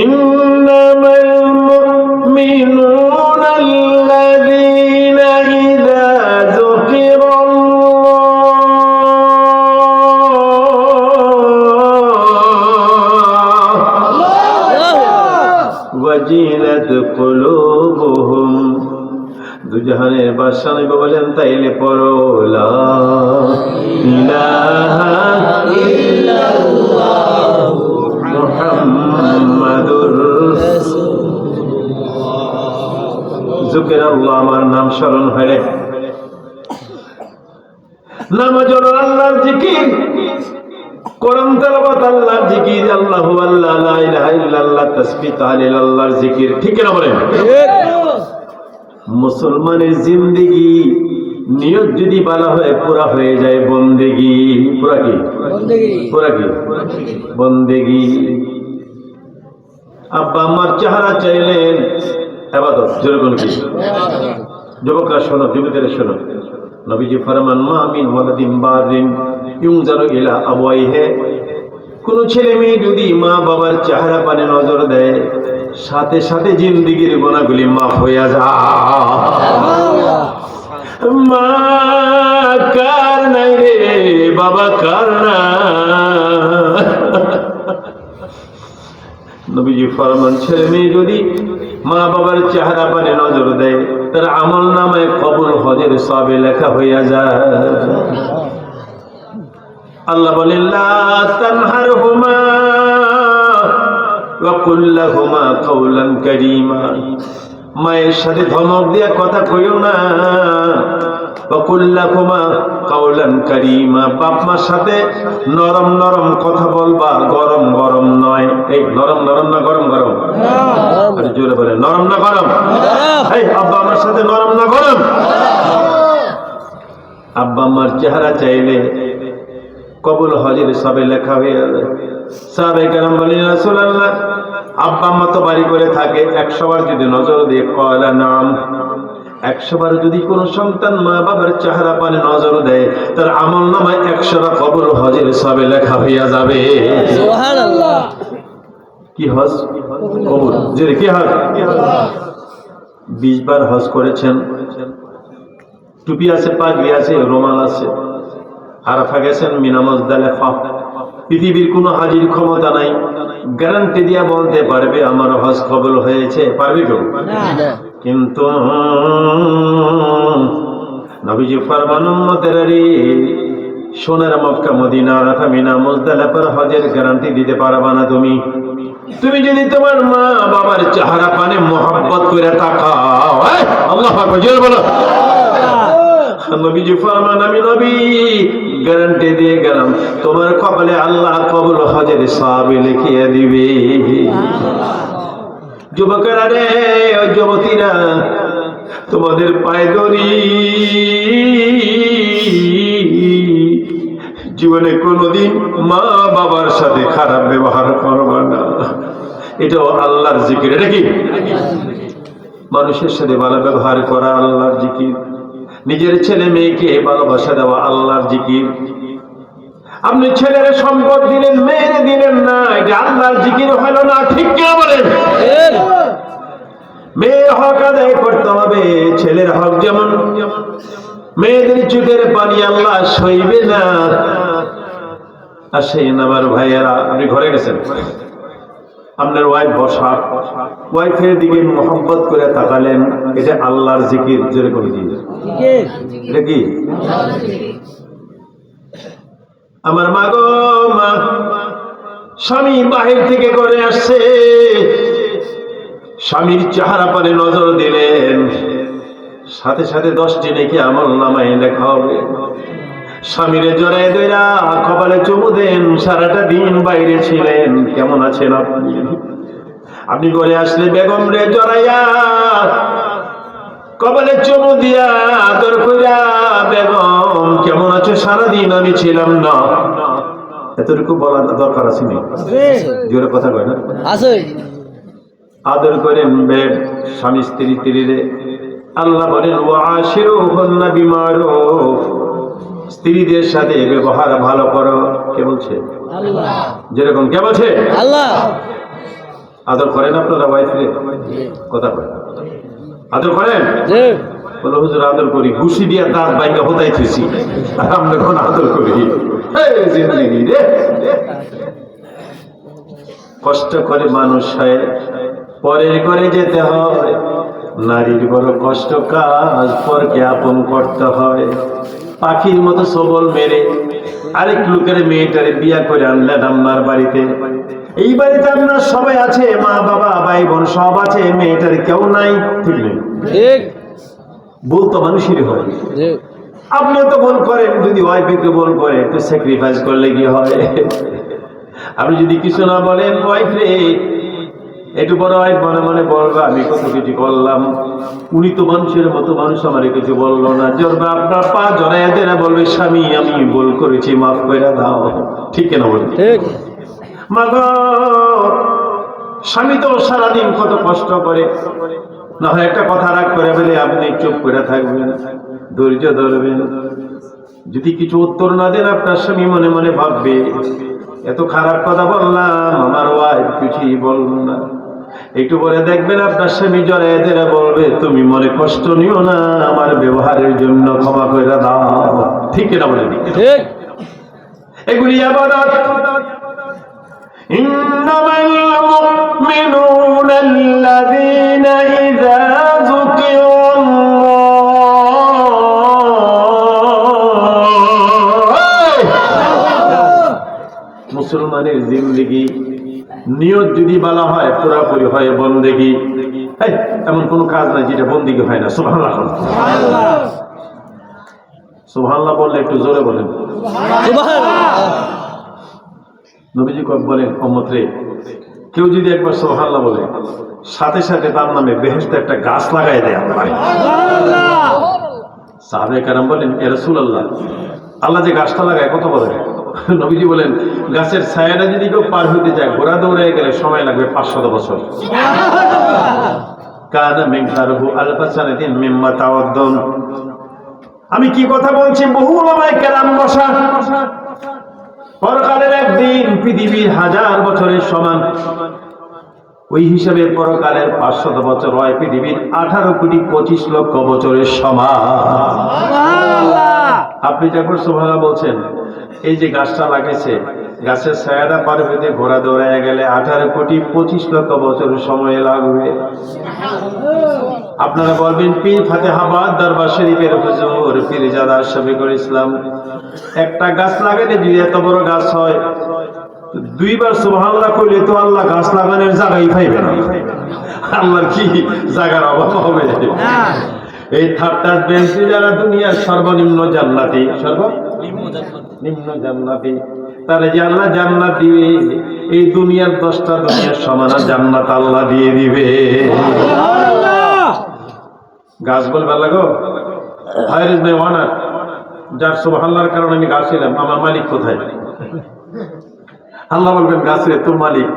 S1: ইন্নামাল মুমিনুনা আল্লাযীনা ইযা যুকিরাল্লাহ ওয়াজিলাত কুলুবুহুম দুজাহানের বাদশা নবী বলেন তাইলে পড়ো লা ইলাহা ইল্লাল্লাহ মুহাম্মাদুর রাসূলুল্লাহ যিকিরাল্লাহ আমার নাম স্মরণ হলে নামাজ হলো আল্লাহর জিকির কোরআন তেলাওয়াত আল্লাহর জিকির আল্লাহু আল্লাহ লা ইলাহা ইল্লাল্লাহ তাসবিহ তাহলিল আল্লাহর জিকির ঠিক না বলেন মুসলমানের জিন্দেগি নিয়ত যদি বলা হয় পুরা হয়ে যায় বন্দেগি পুরা কি বন্দেগি আব্বা আমার চেহারা চাইলেন ইবাদত যেরকম কি যুবকরা শোনো যুবতীরা শোনো নবীজি ফরমান মা মিন ওয়ালাদিন বারিন ইউনজারু ইলা আবওয়াইহি কোন ছেলে মেয়ে যদি মা বাবার চেহারা পানে নজর দেয় সাথে সাথে জিন্দেগির গুনাহগুলি মাফ হয়ে যায় মা কার নাই রে বাবা কার না নবীজি ফরমান ছেলে মেয়ে যদি মা বাবার চেহারা পানে নজর দেয় তার আমল নামায় কবুল হজের সবে লেখা হইয়া যায় আল্লাহ বলেন লা তানহারহুমা ওয়া কুল লাহুমা কাওলান কারীমা মায়ের সাথে ধমক দিয়া কথা কইও না ওয়া কুল লাহুমা কাওলান কারীমা বাপ মার সাথে নরম নরম কথা বলবা গরম গরম নয় এই নরম নরম না গরম গরম আর জোরে বলে নরম না গরম এই আব্বা আমার সাথে নরম না গরম আব্বা আমার চেহারা চাইলে কবুল হজের সবে লেখা হয়ে যাবে সাহাবায়ে কেরাম বলেন রাসূলুল্লাহ আব্বা আম্মা তো বাড়ি করে থাকে 100 বার যদি নজর দিয়ে কয়লা নাম 100 বার যদি কোন সন্তান মা বাবার চেহারা পানে নজর দেয় তার আমল নামায় 100টা কবুল হজের সবে লেখা হইয়া যাবে সুবহানাল্লাহ কি হজ কবুল যে কি হজ 20 বার হজ করেছেন টুপি আছে পাগড়ি আছে রুমাল আছে আরাফা গেছেন মিনা মুজদালিফা পৃথিবীর কোনো হাজির ক্ষমতা নাই গ্যারান্টি দিয়া বলতে পারবে আমার হজ কবুল হয়েছে পারবে কেউ না কিন্তু নবীজি ফরমান উম্মতের রে, সোনার মক্কা মদিনা আরাফা মিনা মুজদালিফার হজের গ্যারান্টি দিতে পারবা না তুমি যদি তোমার মা বাবার চেহারা পানে মোহাব্বত করে তাকাও। আল্লাহু আকবার, জোরে বলো। নবীজি ফরমান আমি নবী গ্যারান্টি দিয়ে গেলাম, তোমার কপালে আল্লাহ কবুল হজের সওয়াব লিখিয়ে দিবে। যুবকেরা রে, ও যুবতীরা, তোমাদের পায়ে ধরি, জীবনে কোনোদিন মা বাবার সাথে খারাপ ব্যবহার করবা না। এটাও আল্লাহর জিকির। এটা কি? মানুষের সাথে ভালো ব্যবহার করা আল্লাহর জিকির। নিজের ছেলে মেয়েকে ভালোবাসা দেওয়া আল্লাহর জিকির। আপনি ছেলের সম্পদ দিলেন, মেয়েরে দিলেন না, এটা আল্লাহর জিকির হলো না। ঠিক কি বলেন? মেয়ের হক আদায় করতে হবে, ছেলের হক যেমন। মেয়েদের চোখের পানি আল্লাহ সইবে না। আসেন আমার ভাইয়েরা, আপনি ঘরে গেছেন, আপনার ওয়াইফ বসা, ওয়াইফের দিকে মোহাম্মত করে তাকালেন, এটা আল্লাহর জিকির। জোরে করে দিন, এটা কি? আমার মা গো মা, স্বামী বাহির থেকে করে আসছে, স্বামীর চেহারা পানে নজর দিলেন, সাথে সাথে 10টি নেকি আমল নামায় লেখা হবে। স্বামীরে জড়ায় ধইরা কপালে চুমু দেন। সারাটা দিন বাইরে ছিলেন, কেমন আছেন আপনি? আপনি ঘরে আসলে বেগম রে জড়াইয়া কপালে চুমু দিয়া আদর কইরা, বেগম কেমন আছো? সারাদিন আমি ছিলাম না। এতটুকু বলার দরকার আছে নি? জোরে কথা কয় না?
S2: আছে।
S1: আদর করেন স্বামী স্ত্রীরে। আল্লাহ বলেন ওয়াশিরুহুন্না বিমারুফ, স্ত্রীদের সাথে ব্যবহার ভালো করো। কে বলছে? আল্লাহ। যেরকম কে বলছে? আল্লাহ। আদর করেন আপনারা ওয়াইফরে? কথা বলেন, আদর করেন? বলো হুজুর আদর করি, ঘুষি দিয়া দাঁত বাইঙ্গা হতাই থুইছি, আর আমরা কোন আদর করি? জিন্দেগি রে, কষ্ট করে মানুষ হয়, পরের ঘরে যেতে হয়। নারীর বড় কষ্ট কাজ, পরকে আপন করতে হয়। পাখির মতো সবল মেরে আরেক লোকের মেয়েটারে বিয়া করে আনলেন আপনার বাড়িতে। এই বাড়িতে আপনার সবাই আছে, মা বাবা ভাই বোন সব আছে, মেয়েটার কেউ নাই। ঠিক নেই? বলতো মানুষেরই হয়। আপনিও তো বল করেন, যদি ওয়াইফকে বল করে একটু স্যাক্রিফাইস করলে কি হয়? আপনি যদি কিছু না বলেন, ওয়াইফ রে একটু বড় ওয়াইফ মনে মনে বলবে আমি কত কিছু করলাম, উনি তো মানুষের মতো মানুষ, আমার কিছু বললো না। জড়বে আপনার পা জড়াইয়া দেনা, বলবে স্বামী আমি ভুল করেছি, মাফ করে দাও। ঠিক কেনা বলি? মা গো, স্বামী তো সারাদিন কত কষ্ট করে, না হয় একটা কথা রাগ করে বলে আপনি চুপ করে থাকবেন, ধৈর্য ধরবেন। যদি কিছু উত্তর না দেন, আপনার স্বামী মনে মনে ভাববে এত খারাপ কথা বললাম, আমার ওয়াইফ কিছুই বলল না। একটু পরে দেখবেন আপনার স্বামী জড়ায় দেরা বলবে তুমি মনে কষ্ট নিও না, আমার ব্যবহারের জন্য ক্ষমা করে দাও। ঠিক কিনা বলে? ঠিক। এগুলি ইবাদত। ইন্নামাল মুমিনুনা আল্লাযীনা ইযা মুসলমানের জিন্দেগি নিয়ত যদি বলা হয় পুরাপুরি হয় বন্দেগি। এমন কোন কাজ নাই যেটা বন্দেগি হয় না। সুবহানাল্লাহ। সুবহানাল্লাহ বললে একটু জোরে বলেন সুবহানাল্লাহ। নবীজি বলেন উম্মত রে, কেউ যদি একবার সুবহানাল্লাহ বলে, সাথে সাথে তার নামে বেহেশতে একটা গাছ লাগাই দেয় আল্লাহ। সাহাবায়ে কেরাম বলেন ইয়া রাসূলুল্লাহ, আল্লাহ যে গাছটা লাগায় কত বড়? নবীজি বলেন গাছের ছায়াটা যদি কেউ পার হইতে যায়, ঘোড়া দৌড়ে গেলে সময় লাগবে 500 বছর। কানা মিনকারহু আলফা সানাতিন মিম্মা তাওয়াদ্দুন। আমি কি কথা বলছি? বহু উলামায়ে কেরাম বসা। পরকালের একদিন পৃথিবীর 1000 বছরের সমান, ওই হিসাবে পরকালের 500 বছর হয় পৃথিবীর 18 কোটি 25 লক্ষ বছরের সমান। আপনি যখন সুবহানাল্লাহ বলছেন, এই যে গাছটা লাগাইছে, গাছের ছায়াটা পার হইতে ঘোড়া দৌড়ায় গেলে 18,25,00,000 বছর সময় লাগবে। আপনারা বলবেন পীর ফাতেহাবাদ দরবার শরীফের হুজুর পীরজাদা শফিকুল ইসলাম, একটা গাছ লাগাইলে যদি এত বড় গাছ হয়, দুইবার সুবহানাল্লাহ কইলে তো আল্লাহ গাছ লাগানোর জায়গাই পাইবে না। আল্লাহর কি জায়গার অভাব হবে? এই থার্ড বেঞ্চি যারা দুনিয়ার সর্বনিম্ন জান্নাতি, সর্বনিম্ন জান্নাতি, তারা যে আল্লাহ জান্নাত দিবে, এই দুনিয়ার 10টা দুনিয়ার সমান জান্নাত আল্লাহ দিয়ে দিবে। গাছ বলবে লাগো হায়রিজ মে ওয়ানা, যার সুবহানাল্লাহর কারণে আমি গাছ ছিলাম, আমার মালিক কোথায়? আল্লাহ বলবেন গাছের তোর মালিক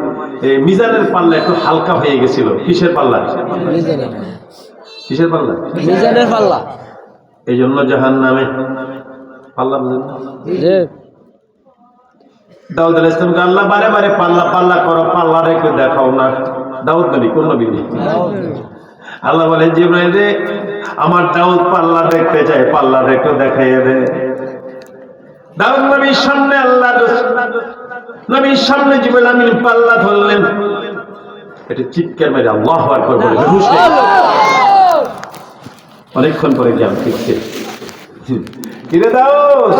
S1: এই মিজানের পাল্লা একটু হালকা হয়ে গেছিল। কিসের পাল্লা? কিসের পাল্লা?
S2: মিজানের পাল্লা।
S1: এই জন্য জাহান্নামে পাল্লা বুঝেন। দাউদ আলাইহিস সালামকে আল্লাহ বারে বারে পাল্লা পাল্লা করো, পাল্লা রেখে দেখাও না। দাউদ নবী, কোন নবী? আল্লাহ বলেন জিবরাইল রে, আমার দাউদ পাল্লা দেখতে চায়, পাল্লা রেখে দেখাইয়ে দে। দাউদ নবীর সামনে আল্লাহ নবীর সামনে জিবরাইল আমিন পাল্লা ধরলেন, এটা চিৎকার মেরে আল্লাহু আকবার বলে বেহুশ হয়ে গেল। অনেকক্ষণ পরে জ্ঞান ফিরছে। কিরে দাউদ,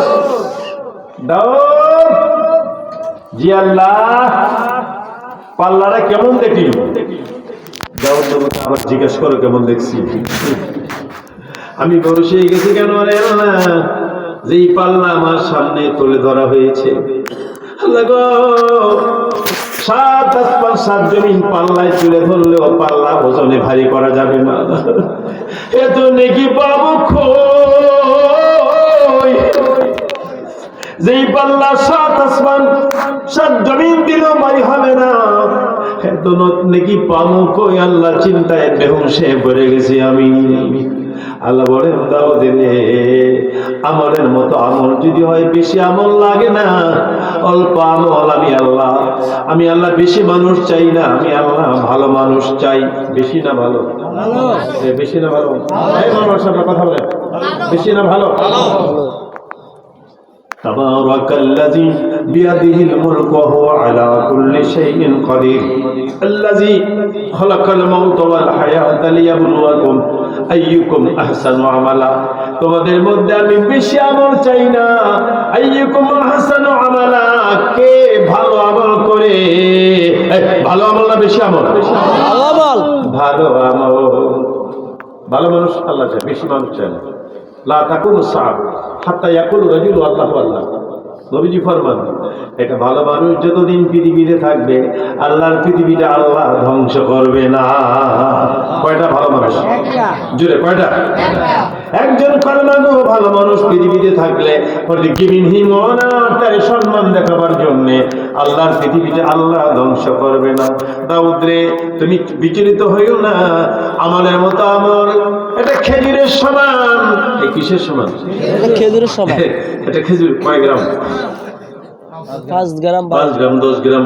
S1: দাউদ, জি আল্লাহ, পাল্লাটা কেমন দেখলি? দাউদ নবীকে আবার জিজ্ঞেস করো কেমন দেখছি। আমি বেহুশ হয়ে গেছি কেন? রে আল্লাহ, যেই পাল্লা আমার সামনে তুলে ধরা হয়েছে, আল্লাহ গো, 7 আসমান 7 জমিন পাল্লায় তুলে ধরলেও পাল্লা ওজনে ভারী করা যাবে না। এত নেকি পাবো কই? যেই পাল্লা 7 আসমান 7 জমিন দিলেও ভারী হবে না, এত নেকি পাবো কই? আল্লাহ চিন্তায় বেহুশে পড়ে গেছি আমি। আল্লাহ বলেন দাউদ রে, আমলের মতো আমল যদি হয়, বেশি আমল লাগে না, অল্প আমল। আমি আল্লাহ বেশি মানুষ চাই না, আমি আল্লাহ ভালো মানুষ চাই। বেশি না ভালো? বেশি না ভালো? কথা বলেন, বেশি না ভালো? তাবারাকাল্লাযী বিয়াদিহিল মুলকু ওয়া হুয়া আলা কুল্লি শাইইন কাদির আল্লাযী খালাকাল মাউতা ওয়াল হায়াতা লিয়াবলুয়াকুম আইয়ুকুম আহসানু আমালা। তোমাদের মধ্যে আমি বেশি আমল চাই না, আইয়ুকুম আহসানু আমালা, কে ভালো আমল করে। ভালো আমল না বেশি আমল? ভালো আমল। ভালো আমল। ভালো মানুষ আল্লাহ চায়, বেশি মানুষ চায় না। লা তাকুনু সাআ হাত্তা ইয়াকুল রাজুলু আল্লাহু আল্লাহ। নবীজি ফরমান, এটা ভালো মানুষ যতদিন পৃথিবীতে থাকবে, আল্লাহর পৃথিবীটা আল্লাহ ধ্বংস করবে না। কয়টা ভালো মানুষ? জোরে কয়টা? একজন কলমাগো ভালো মানুষ পৃথিবীতে থাকলে তার সম্মান দেখাবার জন্য আল্লাহর পৃথিবীতে আল্লাহ ধ্বংস করবে না। দাউদ রে, তুমি বিচলিত হইও না, আমলের মতো আমল এটা খেজুরের সমান। এই কিসের সমান?
S2: খেজুরের সমান।
S1: এটা খেজুর কয় গ্রাম?
S2: 5 গ্রাম
S1: 5 গ্রাম 10 গ্রাম।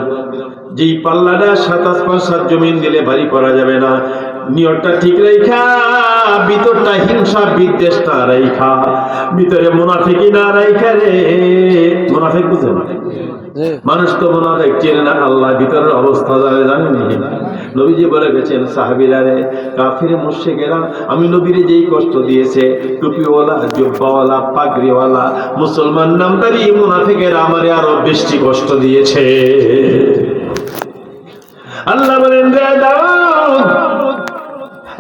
S1: যেই পাল্লাটা 7 আসমান 7 জমিন দিলে ভারী করা যাবে না। নিয়তটা ঠিক রাইখা, ভিতরটা হিংসা বিদ্বেষটা রাইখা, ভিতরে মুনাফিকি না রাইখা রে। মুনাফিক বুঝেন? মানুষ তো মুনাফিক চেনে না, আল্লাহ ভিতরের অবস্থা জানেন। নবীজি বলে গেছেন সাহাবীরা রে, কাফির মুশরিকেরা আমি নবীরে যেই কষ্ট দিয়েছে, টুপিওয়ালা, জুব্বাওয়ালা, পাগড়িওয়ালা মুসলমান নামদারি মুনাফিকেরা আমারে আরো বেশি কষ্ট দিয়েছে। আল্লাহ বলেন রে দাউদ,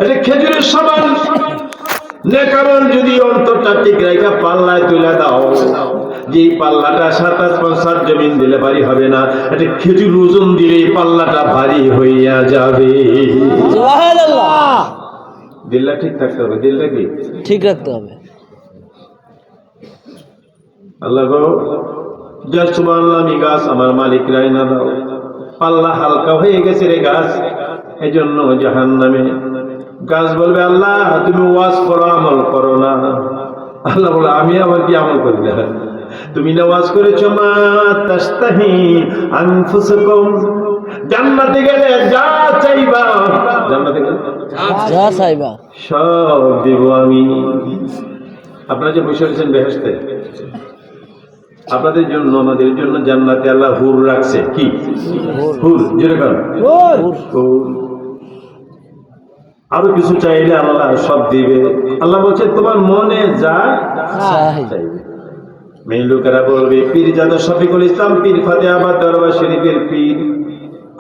S1: এটা খেজুরের সমান। নেক আমল যদি অন্তরটা ঠিক রাখা পাল্লায় তুলে দাও, যে পাল্লাটা 7 আসমান 7 জমিন দিলে ভারী হবে না, এটা খেজুর ওজন দিলে পাল্লাটা ভারী হইয়া যাবে। সুবহানাল্লাহ। দিলটা ঠিক থাকতে হবে। দিলটা কি
S2: ঠিক রাখতে হবে?
S1: আল্লাহ গো, যা সুবহানাল্লাহ, আমি গাছ আমার মালিক রাই না দাও, পাল্লা হালকা হয়ে গেছে রে গাছ, এই জন্য জাহান্নামে। গাছ বলবে আল্লাহ তুমি ওয়াজ করো, আমল করো না। আল্লাহ বলে আমি আবার কি আমল করি না? তুমি না ওয়াজ করেছো, মা তাস্তাহি আনফুসুকুম, জান্নাতে গেলে যা চাইবা, জান্নাতে গেলে যা চাইবা সব দেব আমি। আপনারা যে বসে রয়েছেন বেহেশতে, আপনাদের জন্য আমাদের জন্য জান্নাতে আল্লাহ হুর রাখছে। কি হুর? জোরে বলেন হুর। আরো কিছু চাইলে আল্লাহ সব দিবে। আল্লাহ বলছে তোমার মনে যা চাইবে। মেয়ে লোকেরা বলবে পীর জাদা শফিকুল ইসলাম পীর ফাতেহাবাদ দরবার শরীফের পীর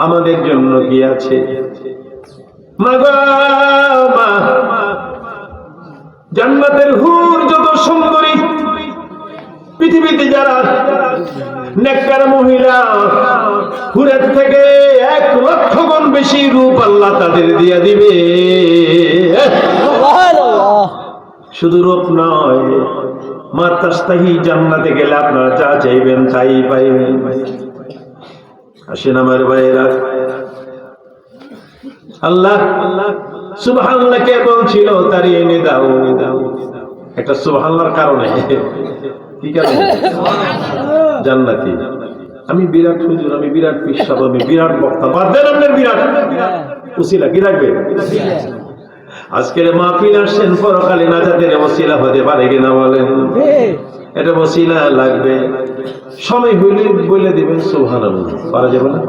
S1: আমাদের জন্য কি আছে? মা গো মা, জান্নাতের হুর যত সুন্দরী, পৃথিবীতে যারা নেককার মহিলা, হুরের থেকে 1,00,000 গুণ বেশি রূপ আল্লাহ তাদের দিয়ে দিবে। শুধু রূপ নয়, মা তাস্তাহি, জান্নাতে গেলে আপনারা যা চাইবেন তাই পাইবেন। আসেন আমার ভাইয়েরা, আল্লাহ সুবহানাল্লাহ কে বলছিল তার এনে দাও। একটা সুবহানাল্লাহর কারণে, কি কারণে? জান্নাতি। আমি বিরাট হুজুর, আমি বিরাট পিসাব, আমি বিরাট বক্তা, বাদ দেন আপনার বিরাট উসিলা কি লাগবে? আজকের মাহফিল আসছেন পরকালে নাজাতের ওসিলা হতে পারে কিনা বলেন? এটা ওসিলা লাগবে। সময় হইলে বলে দিবেন সুবহানাল্লাহ, পারা যাবে না?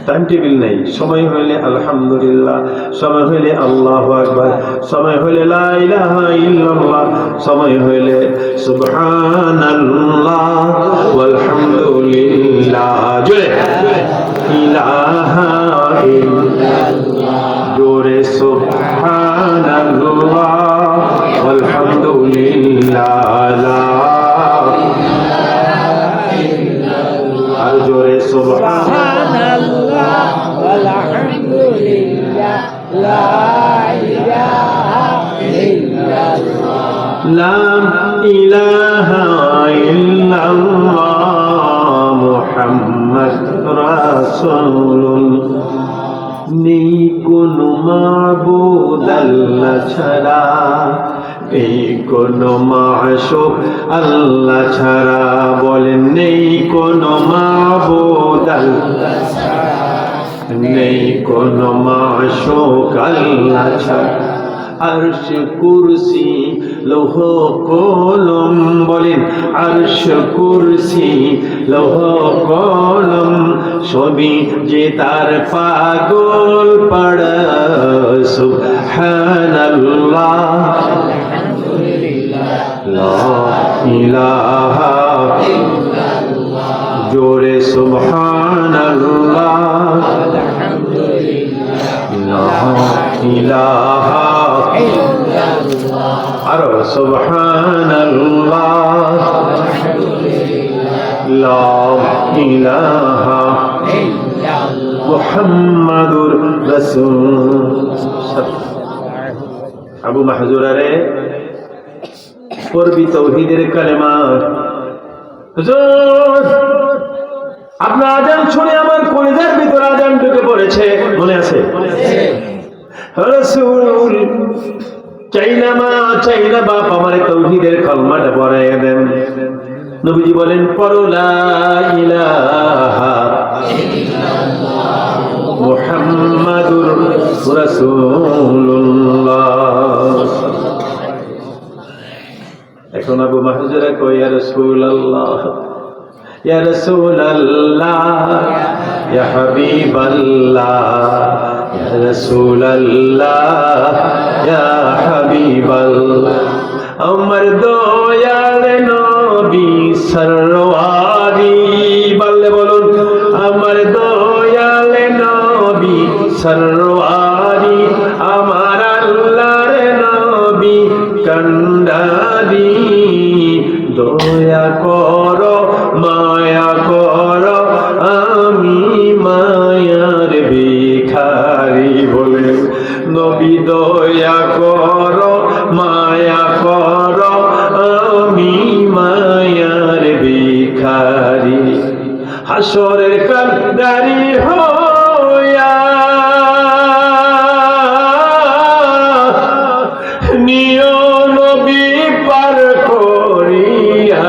S1: টাইম টেবিল নেই। সময় হইলে আলহামদুলিল্লাহ, সময় হইলে আল্লাহু আকবার, সময় হইলে লা ইলাহা ইল্লাল্লাহ, সময় হইলে সুবহানাল্লাহ ওয়ালহামদুলিল্লাহ, জোরে ইলাহা ইল্লাল্লাহ, জোরে সুবহানাল্লাহ ওয়ালহামদুলিল্লাহ, আর জোরে সুবহানাল্লাহ ওয়ালহামদুলিল্লাহ, লা ইলাহা ইল্লাল্লাহ, লা ইলাহা ইল্লাল্লাহ মুহাম্মদ রাসূলুল্লাহ। নেই কোনো মাবুদ আল্লাহ ছাড়া, নেই কোনো মাশূক আল্লাহ ছাড়া, বলেন নেই কোনো মাবুদ আল্লাহ ছাড়া, নেই কোনো মাশূক আল্লাহ ছাড়া। আরশ কুরসি লৌহ কলম, বলেন আরশ কুরসি লৌহ কলম, সবই যে তার পাগল পাড়া। সুবহানাল্লাহ লা ইলাহা ইল্লাল্লাহ, জোরে সুবহানাল্লাহ লা ইলাহা ইল্লাল্লাহ, আর সুবহানাল্লাহ লা ইলাহা ইল্লাল্লাহ মুহাম্মাদুর রাসূল। আবু মাহজুরা রে পড়বি তাওহীদের কালেমা। হুজুর আপনার আজান শুনে আমার কলিজার ভিতর আজান ঢুকে পড়েছে, মনে আছে? রাসূল চাই না মা, চাই না বাপ, আমার তাওহীদের কালেমাটা পড়াইয়া দেন। নবীজি বলেন পড়ো লা ইলাহা ইল্লাল্লাহ মুহাম্মাদুর রাসূলুল্লাহ। এখন আবু মাহজুরা কয় ইয়া রাসূলুল্লাহ, ইয়া রাসূলুল্লাহ, ইয়া হাবিবাল্লাহ, ইয়া রাসূলুল্লাহ, ইয়া হাবিবাল্লাহ, আমার দয়াল নবী সরওয়ারি, বললে বলুন আমার দয়াল নবী সরওয়ারি, আমার আল্লাহর নবী কান্ডারি, দয়া করো মায়া করো আমি মায়ার ভিখারি, বলে নবী দয়া করো মায়া করো আমি মায়ার ভিখারি, হাসরের কান্ডারি হইয়া নিও নবী পার করিয়া।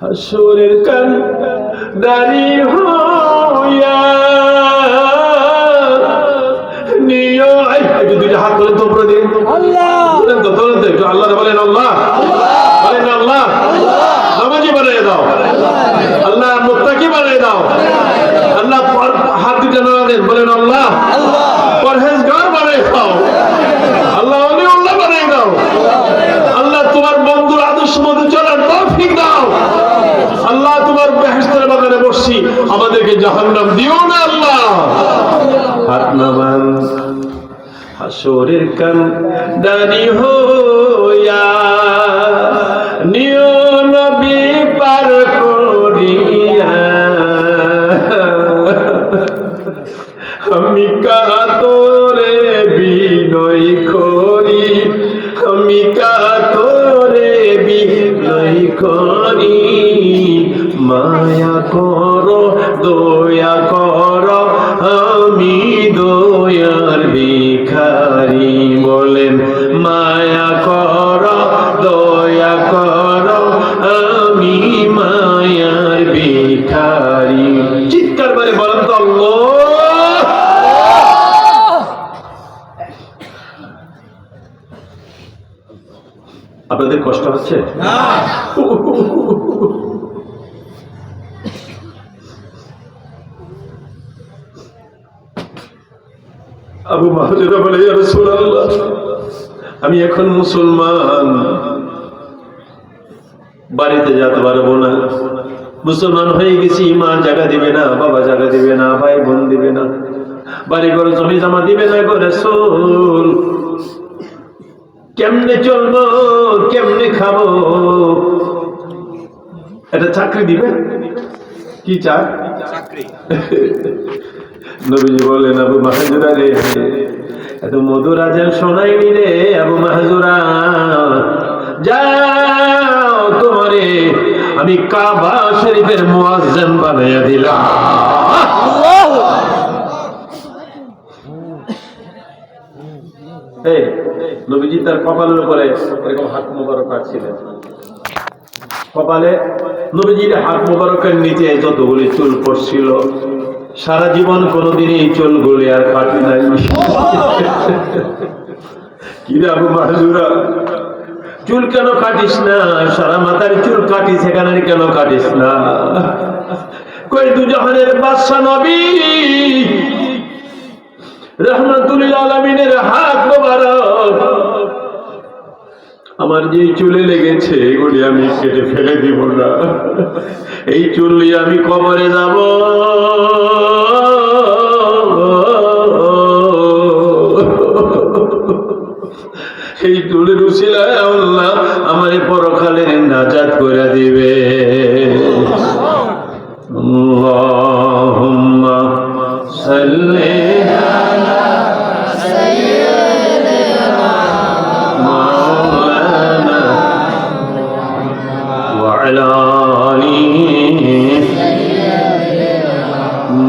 S1: হাসরের কান্ডারি হইয়া বলেন তো প্রতিদিন বলেন তো একটু আল্লাহ বলেন, আল্লাহ বলেন, আল্লাহ নামাজি বানিয়ে দাও, আল্লাহ মুত্তাকি বানিয়ে দাও, আল্লাহ হাত দুটো নাড়েন বলেন, আল্লাহ পরহেজগার বানিয়ে দাও, আল্লাহ ওলিউল্লাহ বানিয়ে দাও, আল্লাহ তোমার বন্ধুর আদর্শ মতো চলার তৌফিক দাও, আল্লাহ তোমার বেহেশতের বাগানে বসছি, আমাদেরকে জাহান্নাম দিও না আল্লাহ। হাত নামান হাসরের কান্দানি হইয়া নিও নবী পার করিয়া, আমি কাতরে বিনয় করি, আমি কাতরে বিনয় করি, মায়া করো দয়া করো, আমি দয়ার ভিখারি, বলেন মায়া করো দয়া করো, আমি মায়ার ভিখারি। চিৎকার করে বলেন তো আল্লাহ। আপনাদের কষ্ট হচ্ছে না? আবু মাহজুরা বলে, ইয়া রাসূলুল্লাহ, আমি এখন মুসলমান, বাড়িতে যেতে পারবো না, মুসলমান হয়ে গেছি, মা জায়গা দিবে না, বাবা জায়গা দিবে না, ভাই বোন দিবে না, বাড়ি ঘর জমি জমা দিবে না গো রাসূল, কেমনে চলবো, কেমনে খাবো? একটা চাকরি দিবে? কি চাকরি? নবীজি বললেন, আবু মাহজুরা রে, এত মধুর আজান শোনাইনি রে আবু মাহজুরা, যাও তোমারে আমি কাবা শরীফের মুয়াজ্জিন বানাইয়া দিলাম। এই নবীজি তার কপালের উপরে এরকম হাত মোবারক রাখছিলেন, কপালে নবীজির হাত মোবারকের নিচে যতগুলি চুল পড়ছিল, সারা জীবন কোনোদিন এই চুলগুলি আর কাটি নাই। কি রে আবু মাহজুরা, চুল কেন কাটিস না? সারা মাথার চুল কাটিস, এখানে কেন কাটিস না? কই দুজাহানের বাদশা নবী রাহমাতুল লিল আলামিনের হাত মোবারক, আমার যে চুলে লেগেছে এগুলি আমি কেটে ফেলে দিব না, এই চুল নিয়ে আমি কবরে যাব, এই চুলের উসিলায় আল্লাহ আমারে পরকালের নাজাত করে দিবে। আল্লাহুম্মা সাল্লি আলা সাইয়্যিদিনা মাওলানা ওয়া আলা আলিহি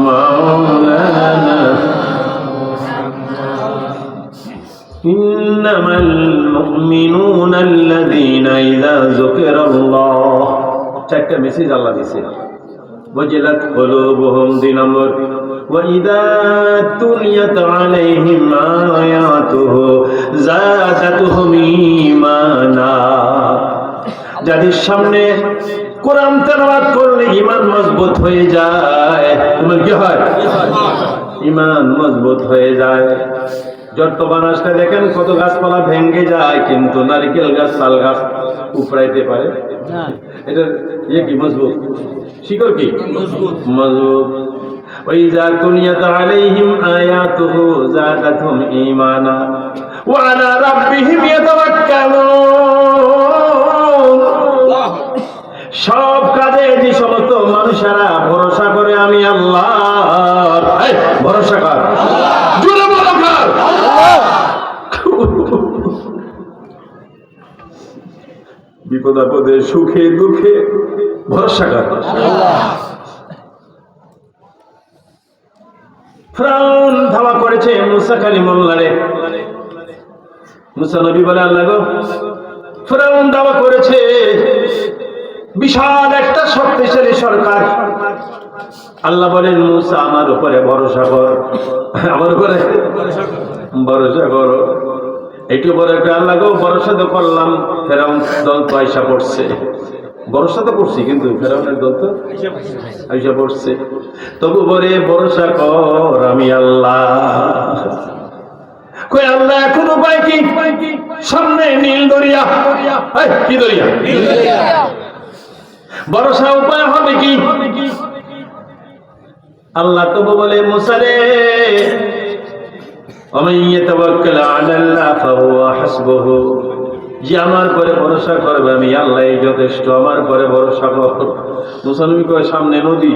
S1: মাওলানা। ইন্নামাল মুমিনুনা আল্লাযীনা ইযা যুকিরাল্লাহ, চারটা মেসেজ আল্লাহ দিয়েছে। ওয়াজিলাত কুলুবুহুম, 2 নম্বর ওয়াইদা তুলিয়াত আলাইহিম আয়াতুহু যাদাতুহুম ঈমানা, যাদের সামনে কোরআন তেলাওয়াত করলে ঈমান মজবুত হয়ে যায়। তোমার কি হয়? ঈমান মজবুত হয়ে যায়। বর্তমান আসলে দেখেন কত গাছপালা ভেঙে যায়, কিন্তু নারকেল গাছ, তাল গাছ উপড়াইতে পারে না। এটা কি মজবুত? শিকড় কি মজবুত। ওয়াইযা তুলিয়াত আলাইহিম আয়াতুহু যাদাতুহুম ঈমানা ওয়া আলা রাব্বিহিম ইয়াতাওয়াক্কালুন। সব কাজে যে সমস্ত মানুষেরা ভরসা করে আমি আল্লাহর, ভরসা কর, জোরে বলো কর, বিপদ আপদে সুখে দুঃখে ভরসা কর আল্লাহ। ফিরআউন ধাওয়া করেছে মুসা কালিমুল্লাহরে। মুসা নবী বলে, আল্লাহ গো, ফিরআউন দাওয়া করেছে বিশাল একটা শক্তিশালী সরকার। আল্লাহ বলেন, মুসা আমার উপরে ভরসা কর, আমার উপরে ভরসা করো। একটু পরে আল্লাহ গো ভরসা তো করলাম, ফেরাউন দল তো আইসা পড়ছে। ভরসা তো করছি কিন্তু ফেরাউনের দল তো আইসা পড়ছে। তবু বলে ভরসা কর আমি আল্লাহ। কই আল্লাহ এখন উপায় কি? সামনে নীল দরিয়া। কি দরিয়া? ভরসা উপায় হবে কি? আল্লাহ তবু বলে মুসা রে, ومن يتوكل على الله فهو حسبه, যে আমার পরে ভরসা করবে আমি আল্লাহই যথেষ্ট, আমার পরে ভরসা কর। মুসা নবী কয় সামনে নদী,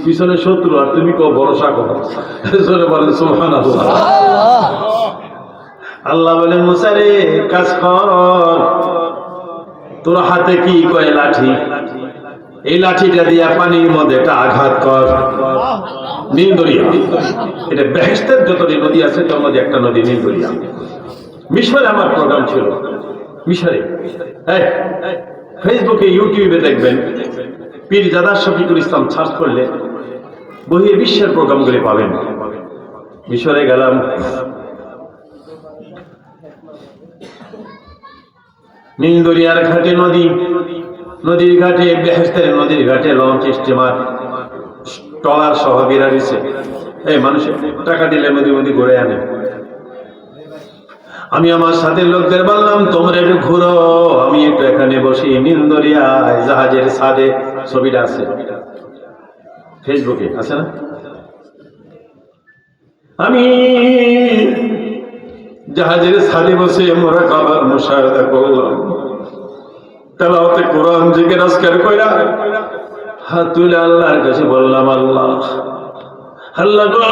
S1: পিছনে শত্রু, আর তুমি কও ভরসা করো। জোরে বলেন সুবহানাল্লাহ। আল্লাহ বলে মুসা রে কাজ কর, তোর হাতে কি? কয় লাঠি। এই লাঠিটা দিয়া পানির মধ্যে একটা আঘাত কর, নীল দরিয়া। এটা বেহেশতের যত নদী আছে তার মধ্যে একটা নদী নীল দরিয়া। মিশরে আমার প্রোগ্রাম ছিল, মিশরে। ফেসবুকে ইউটিউবে দেখবেন, পীরজাদা শফিকুল ইসলাম সার্চ করলে বহির বিশ্বের প্রোগ্রামগুলি পাবেন। মিশরে গেলাম, নীল দরিয়ার ঘাটে নদী, নদীর ঘাটে বেহেশতের নদীর ঘাটে লঞ্চ, স্টিমার, ট্রলার সহ বিরাইছে। এই মানুষের টাকা দিলে নদী নদী ঘুরে আনে। আমি আমার সাথে লোকদের বললাম তোমরা একটু ঘুরো, আমি একটু এখানে বসি। নীল দরিয়ায় জাহাজের ছাদে, ছবিটা আছে ফেসবুকে, আছে না? আমি জাহাজের ছাদে বসে মুরাকাবার মুশাহাদা করলাম, তেলাওয়াতে কোরআন জিকির আজকার কইরা হাত তুলে আল্লাহর কাছে বললাম, আল্লাহ আল্লাহ গো,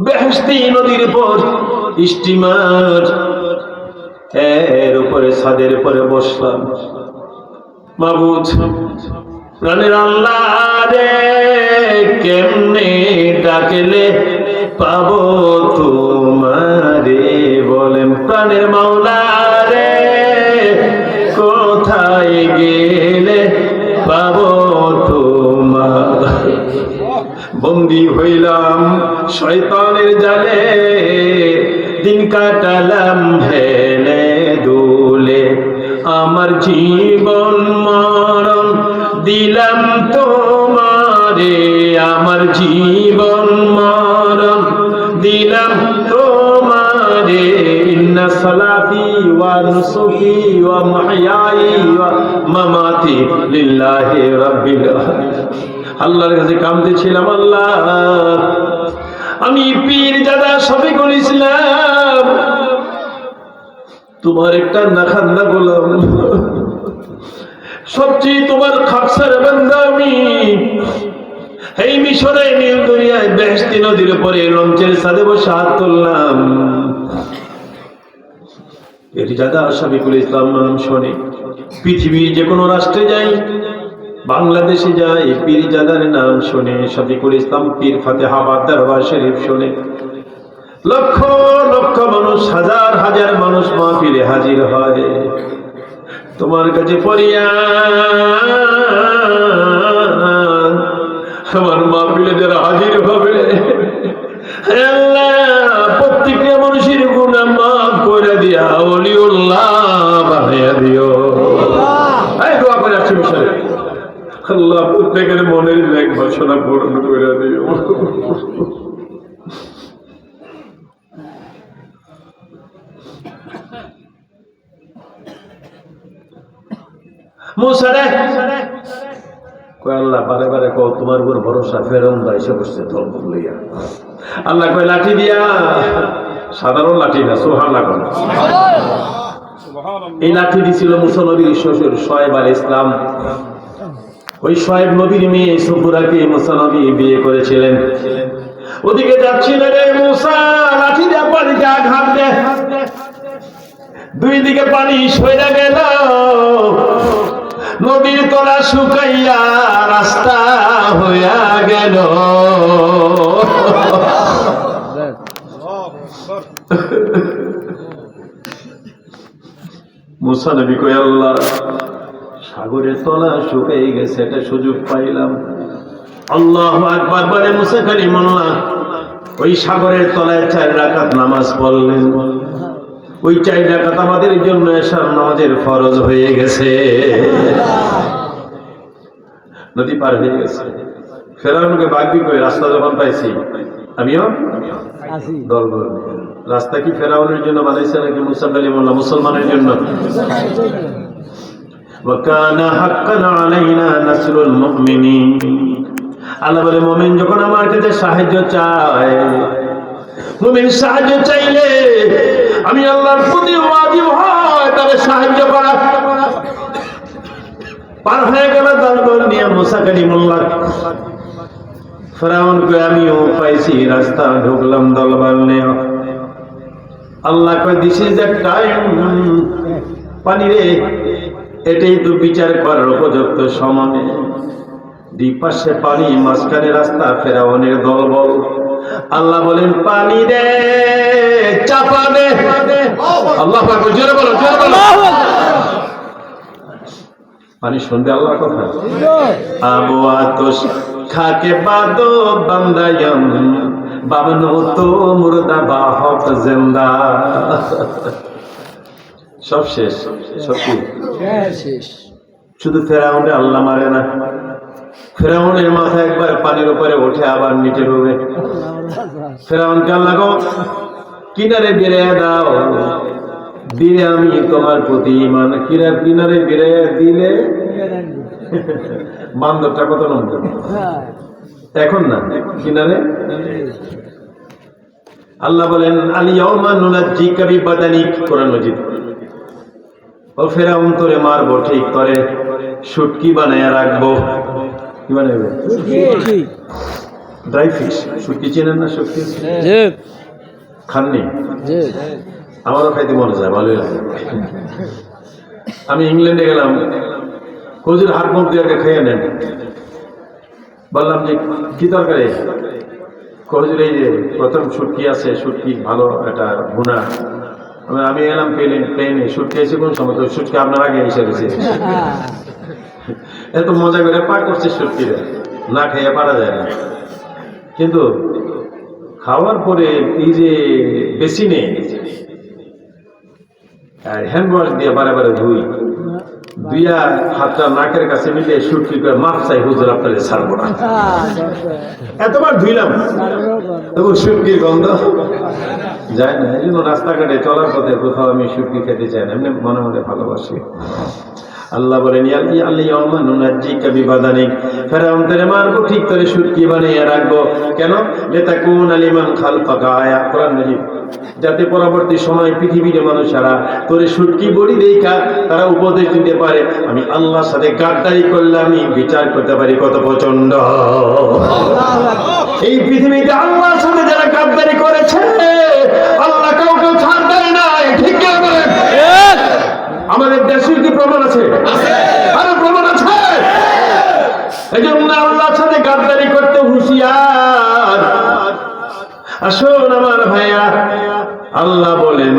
S1: বেহেশতি নদীর উপর স্টিমার, এর উপরে ছাদের উপরে বসলাম। মাবুদ প্রাণের আল্লাহ রে, কেমনে ডাকলে পাবো তোমারে? বলেন প্রাণের মাওলা রে, কোথায় গেলে পাবো তোমার? বন্দী হইলাম শয়তানের জালে, দিন কাটালাম হেলে দুলে, আমার জীবন মরণ দিলাম তোমারে, আমার জীবন মরণ দিলাম তোমারে। ইন্না সালাতি ওয়া নুসুকি ওয়া মাহইয়াই ওয়া মামাতি লিল্লাহি রাব্বিল আলামিন। আল্লাহর কাছে কাঁদতেছিলাম, আল্লাহ আমি পীরজাদা শফিকুল ইসলাম তোমার একটা নাখান্দা গোলাম, সবচেয়ে তোমার খাকসার বান্দা আমি। এই মিশরে নীল দরিয়ায় বেহেশতি নদীর উপরে লঞ্চের ছাদে বসে হাত তুললাম। পীরজাদা শফিকুল ইসলাম নাম শোনে, পৃথিবীর যে কোনো রাষ্ট্রে যাই, বাংলাদেশে যাই, পীরজাদার নাম শোনে, শফিকুল ইসলাম পীর ফাতেহাবাদ দরবার শরীফ শোনে। লক্ষ লক্ষ মানুষ, হাজার হাজার মানুষ মাহফিলে হাজির হয়। তোমার কাছে ফরিয়াদ, আমার মাহফিলে যারা হাজির হবে, আল্লাহ প্রত্যেকটা মানুষের গুনাহ মাফ করে দিয়া ওলিউল্লাহ বানাইয়া দিও। এই দোয়া করে আসছি মিশরে, আল্লাহ প্রত্যেকের মনের ন্যাক বাসনা পূরণ করে দিও। মুসা রে কয় আল্লাহ বারে বারে কও তোমার উপর ভরসা, ফেরাউন এসে বসছে দল লইয়া। আল্লাহ কয় লাঠি দিয়া, সাধারণ লাঠি না, সুবহানাল্লাহ। এই লাঠি দিছিল মুসা নবীর শ্বশুর শুআয়ব আলাইহিস সালাম। ওই শুআয়ব নবীর মেয়ে সুফরাকে মুসা নবী বিয়ে করেছিলেন। ওদিকে যাচ্ছিলেন রে মুসা, লাঠি দিয়া পানিতে আঘাত দে, দুই দিকে পানি সইরা গেল, নদীর তলা শুকাইয়া রাস্তা হইয়া গেল। মুসা নবী কয় আল্লাহ সাগরের তলা শুকাই গেছে, এটা সুযোগ পাইলাম। আল্লাহু আকবার বলে মুসা কালিমুল্লাহ ওই সাগরের তলায় 4 রাকাত নামাজ পড়লেন। ওই 4 রাকাত আমাদের জন্য এশার নামাজের ফরজ হয়ে গেছে। নদী পার হয়ে গেছে। ফেরাউনকে বাগবি করে রাস্তা যখন পাইছি, আমিও দল বল। রাস্তা কি ফেরাউনের জন্য বানাইছে নাকি মুসা কালিমুল্লাহ মুসলমানের জন্য? ওয়াকানা হাক্কান আলাইনা নাসরুল মুমিনিন। আল্লাহ বলে মুমিন যখন আমার কাছে সাহায্য চায়, মুমিন সাহায্য চাইলে আমি আল্লাহর প্রতি ওয়াজিব হয় তারে সাহায্য করা। পার হয়ে গেল দলবল নিয়ে মুসা কালিমুল্লাহ। ফেরাউনকে আমিও পাইছি, রাস্তা ঢুকলাম দলবল নিয়ে। আল্লাহ কয় দিস ইজ দ্য টাইম, পানি রে, এটাই তো বিচার করার উপযুক্ত সময়। দুই পাশে পানি, মাঝখানে রাস্তা, ফেরাউনের দলবল। আল্লাহ বলেন পানি রে চাপা দে। আল্লাহ পাক জোরে বলো, জোরে বলো। পানি শুনবে আল্লাহর কথা। আবু আতশ খাকে বাদো বান্দায়াম বাবনো তো মুর্দা বাহক জিন্দা। সব শেষ, সব
S2: শেষ।
S1: শুধু ফেরাউনে আল্লাহ মারে না, ফেরাউনের মাথা একবার পানির উপরে উঠে আবার নিচে ডুবে। ফেরাউনকে আল্লাহ গো কিনারে বেড়ে দাও, দিলে আমি তোমার প্রতি ঈমান। কিনারে বেড়ে দিলে বান্দরটা কত নম্বর এখন না, কিনারে। আল্লাহ বলেন আল ইয়াউমা নুনাজ্জিকা বিবাদানিক, কোরআন মাজিদ। ও ফেরাউন তোরে মারবো ঠিক করে, শুটকি বানায়া রাখবো। কি বানাবে? Dry fish. শুটকি চেনেন না? শুটকি খাননি? আমারও খাইতে মনে যায়, ভালোই লাগে। আমি ইংল্যান্ডে গেলাম, হুজুর হাত মুখ দিয়ে খেয়ে নেন। বললাম যে কি তরকারি? হুজুর এই যে প্রথম শুটকি আছে, শুটকি ভালো একটা ভুনা। আমি এলাম প্লেনে, শুটকি এসে কোন সময়? তো শুটকি আপনার আগে এসে গেছে। এত মজা করে পা করছে শুটকিটা, না খেয়ে পারা যায় না। কিন্তু খাওয়ার পরে এই যে বেসিনে হ্যান্ড ওয়াশ দিয়ে বারে বারে ধুই, দুইয়া হাতটা নাকের কাছে মিলে শুটকি করে মাফ চাই, হুজুর আপনাদের ছাড়বো না। এতবার ধুইলাম তবু শুটকির গন্ধ যায় না। এই জন্য রাস্তাঘাটে চলার পথে কোথাও আমি শুটকি খেতে চাই না, এমনি মনে মনে ভালোবাসি। আল্লাহ বলেন ফেরাউন তোরে মারবো ঠিক করে, শুটকি বানিয়ে রাখবো। কেন? লিতাকুনা লিমান খালকাকা আয়া, কোরআন মাজিদ। যাতে পরবর্তী সময় পৃথিবীর মানুষেরা তোরে শুটকি বড়ি দেখা তারা উপদেশ দিতে পারে, আমি আল্লাহর সাথে গাদ্দারি করলে আমি বিচার করতে পারি কত প্রচন্ড। এই পৃথিবীতে আল্লাহর সাথে যারা গাদ্দারি করেছে, আল্লাহ কাউকে ছাড় দেয় নাই। ঠিক কি বলেন? আমাদের দেশের কি প্রমাণ আছে? আরো প্রমাণ আছে। এই জন্য আল্লাহর সাথে গাদ্দারি করতে হুঁশিয়ার। আসুন আমার ভাইয়া, আল্লাহ বলেন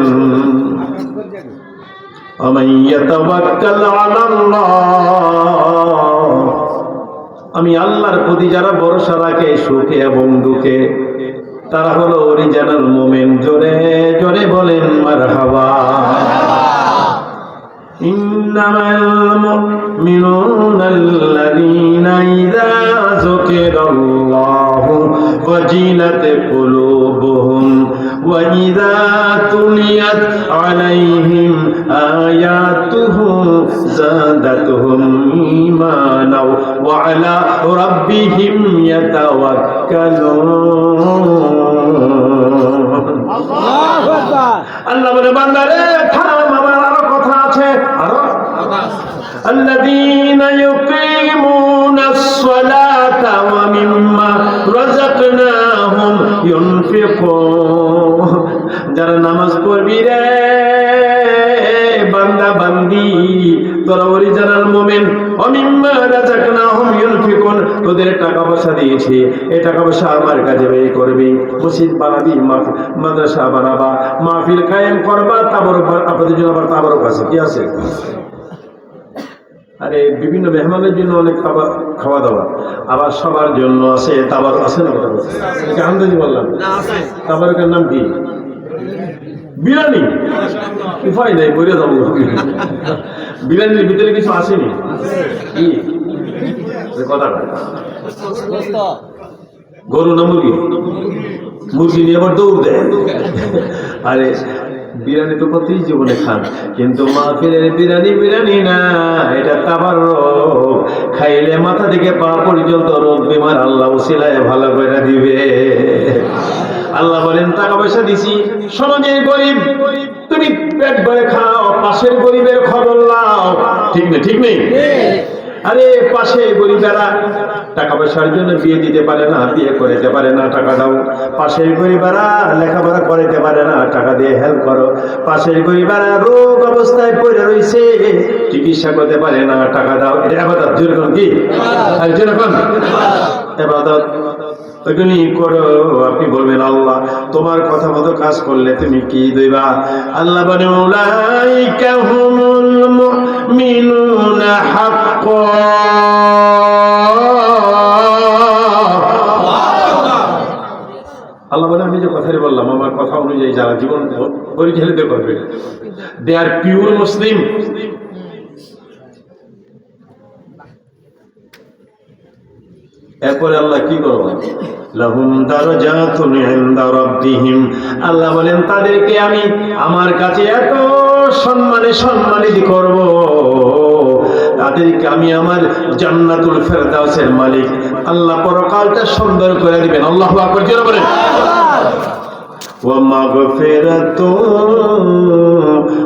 S1: আমি আল্লাহর প্রতি যারা ভরসা রাখে সুখে এবং দুঃখে, তারা হলো অরিজিনাল মুমিন। জোরে জোরে বলেন মারহাবা। ইন্নামাল মুমিনুনাল্লাযীনা ইযা যুকিরাল্লাহু ওয়াজিলাত কুলুবুহুম ওয়া ইযা তুলিয়াত আলাইহিম আয়াতুহু যাদাতুহুম ঈমানাও ওয়া আলা রাব্বিহিম ইয়াতাওয়াক্কালুন। আল্লাহু আকবার। আল্লাহ বলে বান্দারে থাম, আমার আরো কথা আছে। আরো আল্লাযীনা ইউকিমুনাস সালাতা ওয়া মিম্মা রাযাকনাহুম ইউনফিকুন। যারা নামাজ পড়বি রে বান্দা বান্দি, তোরা অরিজিনাল মুমিন। ওয়া মিম্মা রাযাকনাহুম ইউনফিকুন, তোদের টাকা পয়সা দিয়েছি, এই টাকা পয়সা আমার কাজে ব্যয় করবি। মসজিদ বানাবি, মাদ্রাসা বানাবা, মাহফিল কায়েম করবা, তাবরক আপনাদের জন্য আবার তাবরক আছে। কি আছে? আরে বিভিন্ন মেহমানের জন্য অনেক খাওয়া দাওয়া, আবার সবার জন্য আছে তাবরক। আছে না? কথা বলছি আন্দাজি বললাম। তাবরকের নাম কি? বিরিয়ানি উপায় নাই, বলে যাবো। বিরিয়ানির ভিতরে কিছু আসেনি কি কথা, গরু না মুরগি? মুরগি নিয়ে আবার দৌড় দেয়। আরে বিরিয়ানি তো প্রতি জীবনে খান, কিন্তু মাহফিলের বিরিয়ানি বিরিয়ানি না, এটা তাবার রোগ। খাইলে মাথা থেকে পা পর্যন্ত রোগ বিমার আল্লাহ উসিলায় ভালো করে দিবে। আল্লাহ বলেন টাকা পয়সা দিছি, সমাজের গরিব তুমি পেট ভরে খাও, পাশের গরিবের খবর নাও। ঠিক নেই? ঠিক নেই? আরে পাশে গরিবেরা টাকা পয়সার জন্য বিয়ে দিতে পারে না, বিয়ে করতে পারে না, টাকা দাও। পাশের গরিবেরা লেখাপড়া করতে পারে না, টাকা দিয়ে হেল্প করো। পাশের গরিবেরা রোগ অবস্থায় পড়ে রয়েছে, চিকিৎসা করতে পারে না, টাকা দাও। এটা ইবাদত। যেরকম কি যেরকম ইবাদত ওইগুলি করো। আপনি বলবেন আল্লাহ তোমার কথা মতো কাজ করলে তুমি কি দিবা? আল্লাহ বলেন উলাইকা হুমুল মুমিনুনা হাক্কান। আল্লাহ বলে আমি যে কথাই বললাম আমার কথা অনুযায়ী যারা জীবন পরিচালিত করবে, দে আর পিওর মুসলিম। এরপরে আল্লাহ কি করবো? লাহুম দারাজাতুন ইনদা রাব্বিহিম। আল্লাহ বলেন তাদেরকে আমি আমার কাছে এত সম্মানিত করব, তাদেরকে আমি আমার জান্নাতুল ফেরদাউসের মালিক আল্লাহ পরকালটা সুন্দর করে দিবেন। আল্লাহু আকবার জোরে বলেন। ওয়া মাগফিরাতুন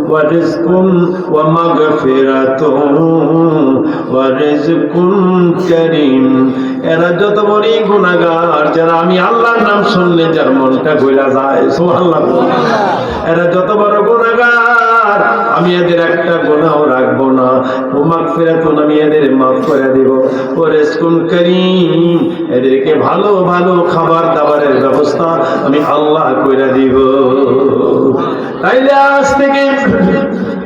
S1: ওয়া রিজকুন ওয়া মাগফিরাতুন ওয়া রিজকুন কারীম। এরা যত বড় গুনাহগার, যারা আমি আল্লাহর নাম শুনলে যার মনটা গইলা যায়, সুবহানাল্লাহ। এরা যত বড় গুনাহগার, আমি এদের একটা গুনাহও রাখবো না। ও মাগফিরাতুন, আমি এদের মাফ করে দিব। ও রিজকুন কারীম, এদেরকে ভালো ভালো খাবার দাবারের ব্যবস্থা আমি আল্লাহ কইরা দিব। তাইলে আজ থেকে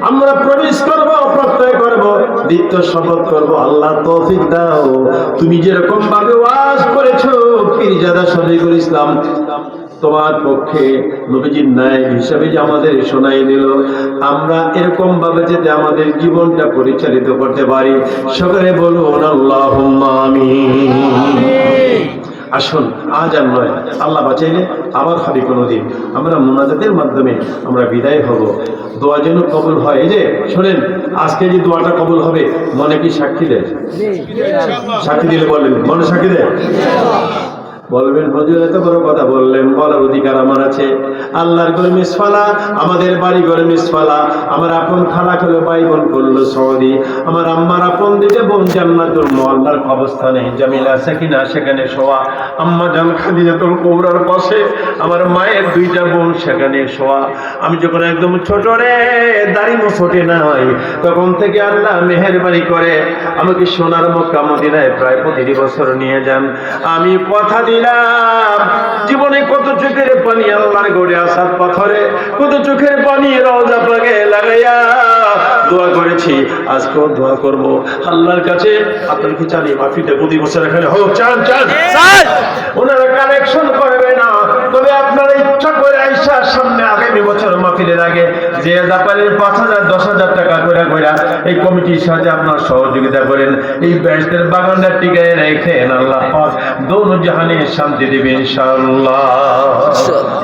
S1: আমরা প্রবেশ করব, প্রত্যয় করব, দ্বিতীয় শপথ করব, আল্লাহ তৌফিক দাও। তুমি যেরকম ভাবে ওয়াজ করেছো পীরজাদা শফিকুল ইসলাম তোমার পক্ষে নবীজির নায়েব হিসাবে যে আমাদের শোনাই দিল, আমরা এরকম ভাবে যাতে আমাদের জীবনটা পরিচালিত করতে পারি। সকলে বলুন আল্লাহুম্মা আমিন। আসুন আজ আর নয়, আল্লাহ বাঁচাইলে আবার হবে কোনোদিন আমরা মুনাজাতের মাধ্যমে আমরা বিদায় হব। দোয়া যেন কবুল হয়। এই যে শোনেন, আজকে যে দোয়াটা কবুল হবে, মনে কি সাক্ষী দেয়? সাক্ষী দিলে বললেন, মনে সাক্ষী দেয়? বলবেন হুজুর এত বড় কথা বললেন, বলার অধিকার আমার আছে। আল্লাহর ঘরে মিসফালা, আমাদের বাড়ি ঘরে মিসফালা। আমার আপন খালা খেলো, ভাই বোন করলো সৌদি। আমার আম্মার আপন দিতে বোন জান্নাতুল মুআল্লার কবরস্থানে জামিলা সাকিনা সেখানে শোয়া। আম্মা জান খাদিজাতুল কুবরার পাশে আমার মায়ের দুইটা বোন সেখানে শোয়া। আমি যখন একদম ছোট রে, দাড়ি মোছটে নাই, তখন থেকে আল্লাহ মেহেরবানি করে আমাকে সোনার মক্কা মদিনায় প্রায় প্রতি বছর নিয়ে যান। আমি কথা দিলাম, জীবনে কত চোখের পানি আল্লাহর ঘরে আসার পাথরে, কত চোখের পানি রওজা পাকে লাগাইয়া দোয়া করেছি, আজকেও দোয়া করব আল্লাহর কাছে। আপনার কি চান মাহফিলটা প্রতি বছর এখানে হোক? চান? ওনারা কালেকশন করবে না, তবে আপনারা ইচ্ছা করে আইসা সামনে আগামী বছর মাহফিলের আগে যে জাপানের 5,000 10,000 টাকা করে এই কমিটির সাথে আপনার সহযোগিতা করেন, এই ব্যাসদের বাগানটা টিকায় রেখেন। আল্লাহ পাক দোনো জাহানে শান্তি দেবে ইনশাআল্লাহ।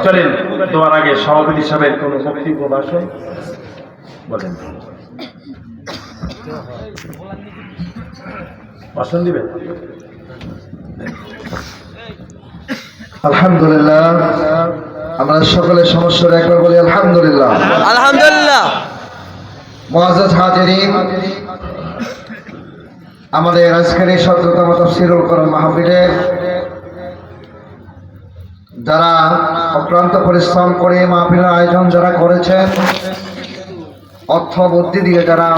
S1: চলেন তোমার আগে সভাপতি সাহেবের কোন বক্তব্য ভাষণ বলেন, ভাষণ দিবেন।
S3: আলহামদুলিল্লাহ, আমরা সকলের সমস্যার একবার বলি আলহামদুলিল্লাহ।
S2: আলহামদুলিল্লাহ।
S3: মুআজ্জাজ হাজিরিন, আমাদের আজকের এই 17তম তাফসীরুল কোরআন মাহফিলে যারা অক্লান্ত পরিশ্রম করে মাহফিলের আয়োজন যারা করেছেন, অর্থ বুদ্ধি দিয়ে যারা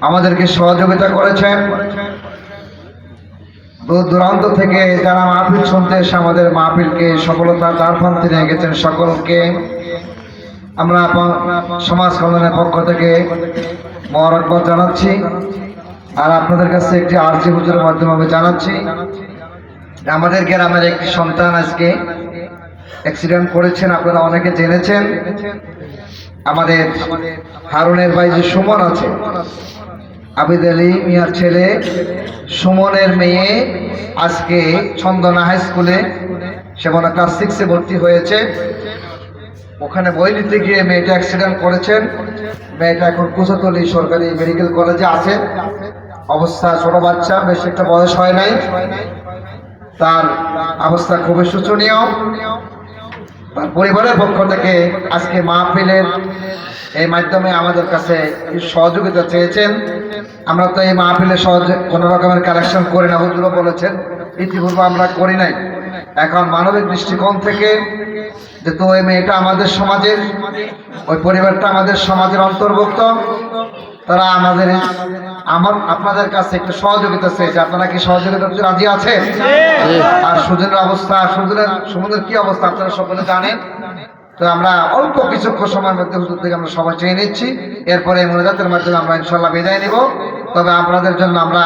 S3: আমাদেরকে সহযোগিতা করেছেন, দূর দূরান্ত থেকে যারা মাহফিল শুনতে এসে আমাদের মাহফিলকে সফলতার দ্বারপ্রান্তে নিয়ে গেছেন, সকলকে আমরা সমাজ কল্যাণের পক্ষ থেকে মোবারকবাদ জানাচ্ছি। আর আপনাদের কাছে একটি আরজি হুজুরের মাধ্যমে আমি জানাচ্ছি, আমাদের গ্রামের একটি সন্তান আজকে অ্যাক্সিডেন্ট করেছেন, আপনারা অনেকে জেনেছেন। আমাদের হারুনের ভাই যে সুমন আছে, আবিদ আলী মিয়ার ছেলে সুমনের মেয়ে আজকে চন্দনা হাই স্কুলে, সে মনে ক্লাস 6-এ ভর্তি হয়েছে। ওখানে বই নিতে গিয়ে মেয়েটা অ্যাক্সিডেন্ট করেছেন। মেয়েটা এখন কুচতলী সরকারি মেডিকেল কলেজে আছে। অবস্থা ছোট বাচ্চা, বেশ একটা বয়স হয় নাই, তার অবস্থা খুবই শোচনীয়। তার পরিবারের পক্ষ থেকে আজকে মাহফিলের এই মাধ্যমে আমাদের কাছে সহযোগিতা চেয়েছেন। আমরা তো এই মাহফিলে কোনো রকমের কালেকশন করি না, হুজুরও বলেছেন ইতিপূর্বে আমরা করি নাই। এখন মানবিক দৃষ্টিকোণ থেকে যেহেতু ওই মেয়েটা আমাদের সমাজের, ওই পরিবারটা আমাদের সমাজের অন্তর্ভুক্ত, তারা আপনাদের কাছে একটু সহযোগিতা চেয়েছে। আপনারা কি সহযোগিতা করতে রাজি আছেন? আর সুজনের অবস্থা, সুমনের কি অবস্থা আপনারা সকলে জানেন। তো আমরা অল্প কিছুক্ষণ সময়ের মধ্যে হুজুর থেকে আমরা সবাই চেয়ে নিচ্ছি, এরপরে মোনাজাতের মাধ্যমে আমরা ইনশাল্লাহ বিদায় নিব। তবে আপনাদের জন্য আমরা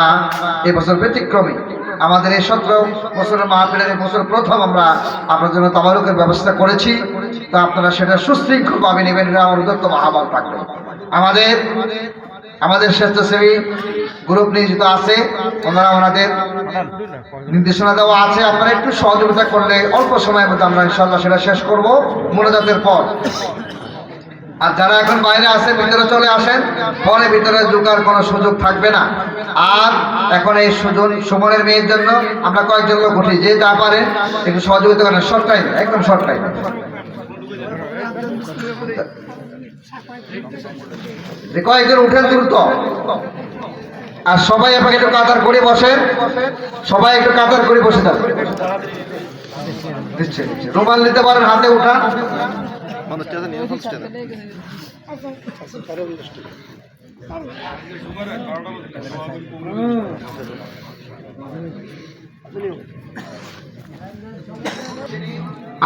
S3: এবছর ব্যতিক্রমী, আমাদের এই 17 বছরের মাহফিলের এই বছর প্রথম আমরা আপনার জন্য তাবারুকের ব্যবস্থা করেছি। তো আপনারা সেটা সুশৃঙ্খলভাবে নেবেন, এটা আমার উদ্যোক্ত মহাবল থাকবে। আমাদের স্বেচ্ছাসেবী গ্রুপ নিয়োজিত আছে, ওনারা ওনাদের নির্দেশনা দেওয়া আছে। আপনারা একটু সহযোগিতা করলে অল্প সময়ের মধ্যে আমরা ইনশাল্লাহ সেটা শেষ করব মোনাজাতের পর। আর যারা এখন বাইরে আছে ভিতরে চলে আসেন, পরে ভিতরে ঢোকার কোনো সুযোগ থাকবে না। আর এখন এই সুমনের মেয়ের জন্য আমরা কয়েকজন লোক উঠি, যে যা পারে একটু সহযোগিতা করেন। শর্ট টাইম, একদম শর্ট টাইম। কয়েকজন উঠেন দ্রুত। আর সবাই আপনাকে একটু কাতার করে বসেন, সবাই একটু কাতার করে বসে যান। দিচ্ছে রুমাল নিতে পারেন, হাতে উঠান।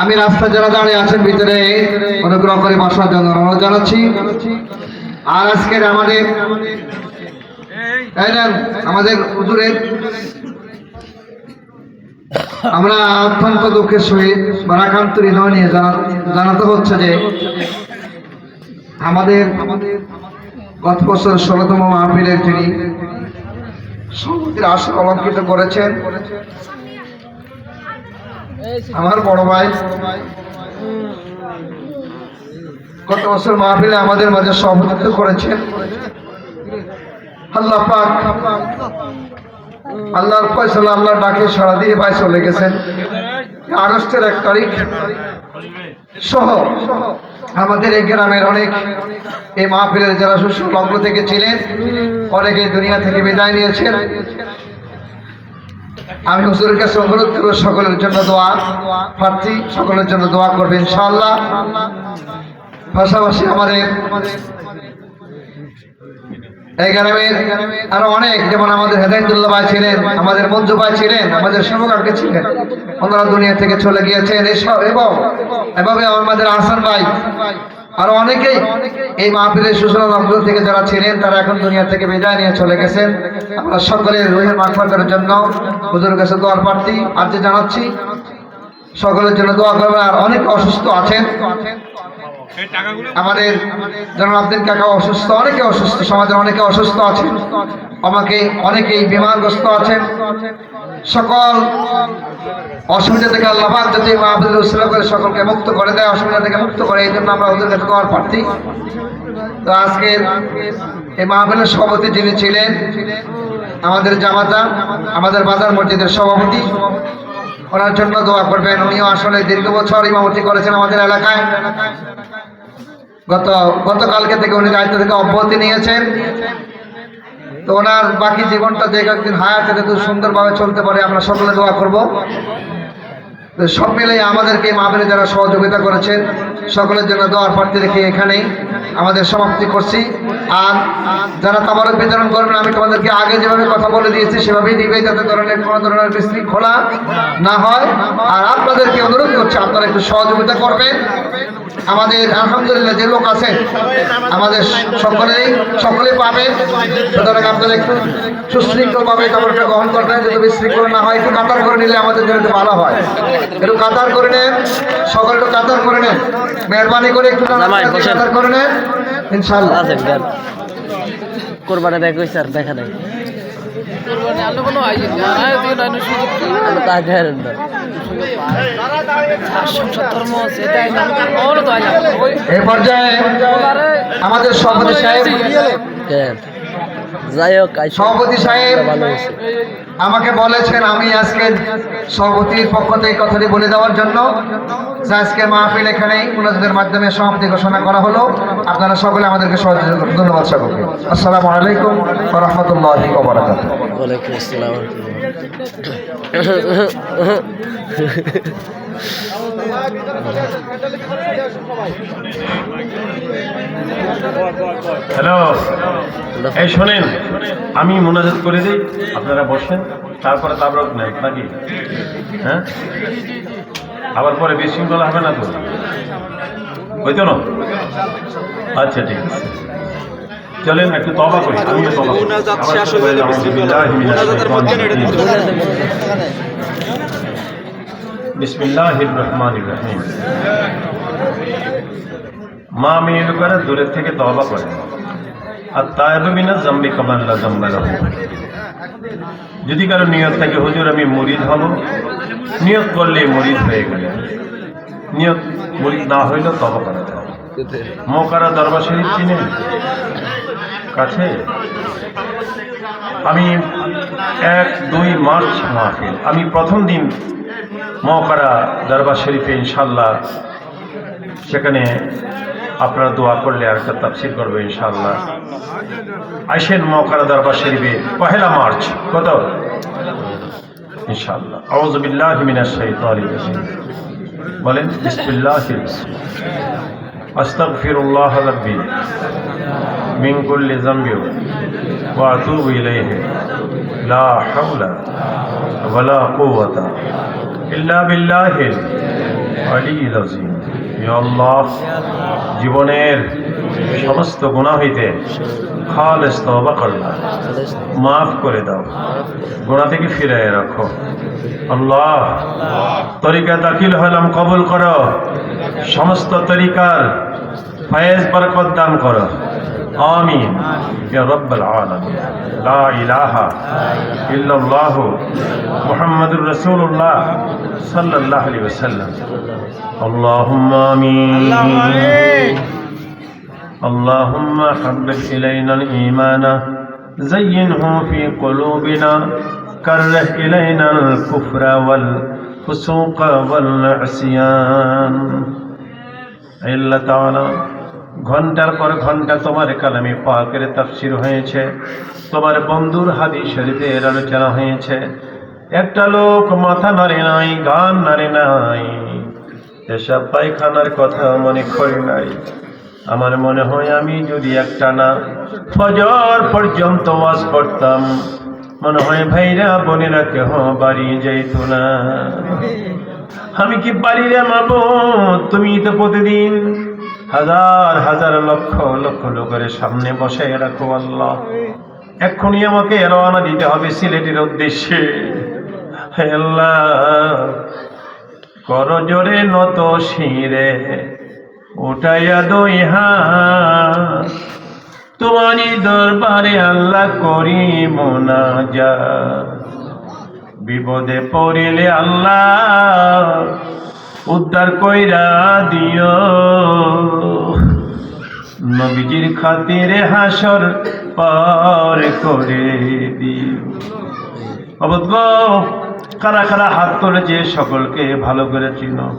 S3: আমি রাস্তা যারা দাঁড়িয়ে আছেন ভিতরে অনুগ্রহ করে বসার জন্য অনুরোধ জানাচ্ছি। আর আজকের আমাদের হুজুরের আমরা অত্যন্ত দুঃখের সহিত বারাকান্তর হৃদয় নিয়ে জানাতে হচ্ছে যে আমাদের গত বছর 16তম মাহফিলের যিনি সভাপতির আসন অলঙ্কৃত করেছেন আমার বড় ভাই, গত বছর মাহফিলে আমাদের মাঝে সভাপতিত্ব করেছেন। আল্লাহ পাক, আল্লাহর ফয়সালা, আল্লাহর ডাকে সাড়া দিয়ে ভাই চলে গেছেন। আগস্টের 1 তারিখ সহ আমাদের এই গ্রামের অনেক এই মাহফিলের যারা সুসংলগ্ন থেকে ছিলেন, অনেকে দুনিয়া থেকে বিদায় নিয়েছেন। আমি হুজুরের কাছে অনুরোধ করব সকলের জন্য দোয়া প্রার্থী, সকলের জন্য দোয়া করবেন ইনশাআল্লাহ। পাশাপাশি আমাদের এই গ্রামের আরো অনেক, যেমন আমাদের হেদায়েতুল্লাহ ভাই ছিলেন, আমাদের মঞ্জু ভাই ছিলেন, আমাদের সমকালকে ছিলেন, ওনারা দুনিয়া থেকে চলে গিয়েছেন। এবং এভাবে আমাদের আহসান ভাই, আরো অনেকেই এই মাহফিলের সুসংলগ্ন থেকে যারা ছিলেন, তারা এখন দুনিয়া থেকে বিদায় নিয়ে চলে গেছেন। আমরা সকলের রুহের মাগফিরাতের জন্য হুজুরের কাছে দোয়ার প্রার্থী আর্জি জানাচ্ছি, সকলের জন্য দোয়া করবেন। আর অনেক অসুস্থ আছেন, আমাদের জনাব আব্দুল কাকা অসুস্থ, অনেকে অসুস্থ, সমাজের অনেকে অসুস্থ আছেন, অনেকেই বিমারগ্রস্ত আছেন। সকল অসুবিধা থেকে আল্লাহ পাক যদি মাহফিল উসিলা করে সকলকে মুক্ত করে দেয়, অসুবিধা থেকে মুক্ত করে, এই জন্য আমরা হুজুরের কাছে দোয়ার প্রার্থী। তো আজকের এই মাহফিলের সভাপতি যিনি ছিলেন আমাদের জামাতা, আমাদের বাজার মসজিদের সভাপতি, ওনার জন্য দোয়া করবেন। উনিও আসলে দীর্ঘ বছর ইমামতি করেছেন আমাদের এলাকায়। গতকালকে থেকে উনি দায়িত্ব থেকে অব্যাহতি নিয়েছেন। তো ওনার বাকি জীবনটা যে একদিন হায়াতে যাতে সুন্দরভাবে চলতে পারে, আমরা সকলে দোয়া করব। তো সব মিলে আমাদেরকে মাহফিলে যারা সহযোগিতা করেছেন সকলের জন্য দোয়ার প্রার্থী রেখে এখানেই আমাদের সমাপ্তি করছি। আর যারা তাবারক বিতরণ করবেন, আমি তোমাদেরকে আগে যেভাবে কথা বলে দিয়েছি সেভাবেই দিবে, যাতে কোনো ধরনের বিশৃঙ্খলা না হয়। আর আপনাদেরকে অনুরোধ করছি আপনারা একটু সহযোগিতা করবেন। আমাদের আলহামদুলিল্লাহ যে লোক আছে আমাদের সকলেই পাবে। সুতরাং আপনারা একটু সুশৃঙ্খলভাবে কাপড়টা গ্রহণ করবেন, যদি বিশৃঙ্খল না হয় একটু কাতার করে নিলে আমাদের জন্য একটু ভালো হয়। একটু কাতার করে নেন, সকল একটু কাতার করে নেন, মেহরবানি করে একটু কাতার করে নেন ইনশাআল্লাহ।
S2: কোরবানি দেখ স্যার দেখা নাই
S3: এই পর্যায়ে আমাদের সভাপতি সাহেব
S2: যাই হোক
S3: সভাপতি সাহেব আমাকে বলেছেন আমি আজকে সভাপতির পক্ষ থেকে কথাটি বলে দেওয়ার জন্য যে আজকে মাহফিল এখানেই মুনাজাতের মাধ্যমে সমাপ্তি ঘোষণা করা হলো। আপনারা সকলে আমাদেরকে সহযোগিতা করুন। ধন্যবাদ সকলকে। আসসালামু আলাইকুম ওয়া রাহমাতুল্লাহি ওয়া বারাকাতুহু।
S2: ওয়ালাইকুম আসসালাম।
S1: হ্যালো, এই শোনেন, আমি মোনাজাত করে দিই, আপনারা বসেন, তারপরে তাবরক নেন নাকি? হ্যাঁ, আবার পরে বিশৃঙ্খলা হবে না তো? হইতো না? আচ্ছা ঠিক আছে, চলেন একটু তওবা করি। আমি তওবা করি। বিসমিল্লাহির রহমানির রহিম। মা মেয়ের করে দূরের থেকে তওবা করে, আর তায়েবু মিনাজ যামবি কামান লা যামবা লাহু। যদি কারো নিয়ত থাকে হুজুর আমি মুরিদ হব, নিয়ত করলে মুরিদ হয়ে গেলে, নিয়ত মুরিদ না হইলেও তওবা করা যায়। মোকারা দরবার শরীফ চিনেন? কাছে আমি 1-2 মার্চ মাহফিল, আমি প্রথম দিন মোকারা দরবার শরীফে ইনশাল্লাহ, সেখানে আপনারা দোয়া করলে আর একটা তাফসীর করবে ইনশাআল্লাহ। আইসেন মোকারা দরবার শরীফে 1 মার্চ, কত ইনশাআল্লাহ। আউযু বিল্লাহি মিনাশ শাইতানির রাজিম। বলেন বিসমিল্লাহির আস্তাগফিরুল্লাহ রাব্বি মিন কুল্লি যামবি ওয়া আতুবু ইলাইহি লা হাওলা ওয়া লা কুওয়াতা ইল্লা বিল্লাহিল আলিয়্যিল আযীম। ইয়া আল্লাহ, জীবনের সমস্ত গুনাহ হইতে খালেস তওবা করলাম, মাফ করে দাও, গুনাহ থেকে ফিরিয়ে রাখো। আল্লাহ, তরিকা দাখিল হলাম, কবুল করো, সমস্ত তরিকার ফয়েজ বরকত দান করো। আমিন ইয়া রাব্বাল আলামিন। লা ইলাহা ইল্লাল্লাহ মুহাম্মাদুর রাসূলুল্লাহ সাল্লাল্লাহু আলাইহি ওয়াসাল্লাম। আল্লাহুম্মা আমিন। اللهم حبب إلينا الإيمان زينه في قلوبنا كره إلينا الكفر والفسوق والعصيان। আল্লাহ তাআলা, ঘন্টার পর ঘন্টা তোমার কালামে পাকের তাফসীর হয়েছে, তোমার বন্ধুর হাদিস শরীফের আলোচনা হয়েছে, একটা লোক মাথা নাড়ে নাই, গান নাড়ে নাই, এসব পায়খানার কথা মনে করে নাই। আমার মনে হয় আমি যদি একটানা ফজর পর্যন্ত ওয়াজ করতাম, মনে হয় ভাইরা বোনেরা কেহ বাড়ি যাইত না। আমি কি পারি রে মাবুদ? তুমি তো প্রতিদিন হাজার হাজার লক্ষ লক্ষ লোকের সামনে বসে রাখো। আল্লাহ, এক্ষুনি আমাকে রওনা দিতে হবে সিলেটের উদ্দেশ্যে। হে আল্লাহ, কর জোরে নত শিরে উঠাইয়া দুই হাত, তোমারই দরবারে আল্লাহ করি মুনাজাত। বিপদে পড়িলে আল্লাহ উদ্ধার কইরা দিও, নবীজির খাতিরে হাসর পার করে দিও। অবশ্য কারা কারা হাত তুলেছে সকলকে ভালো করে চিনো।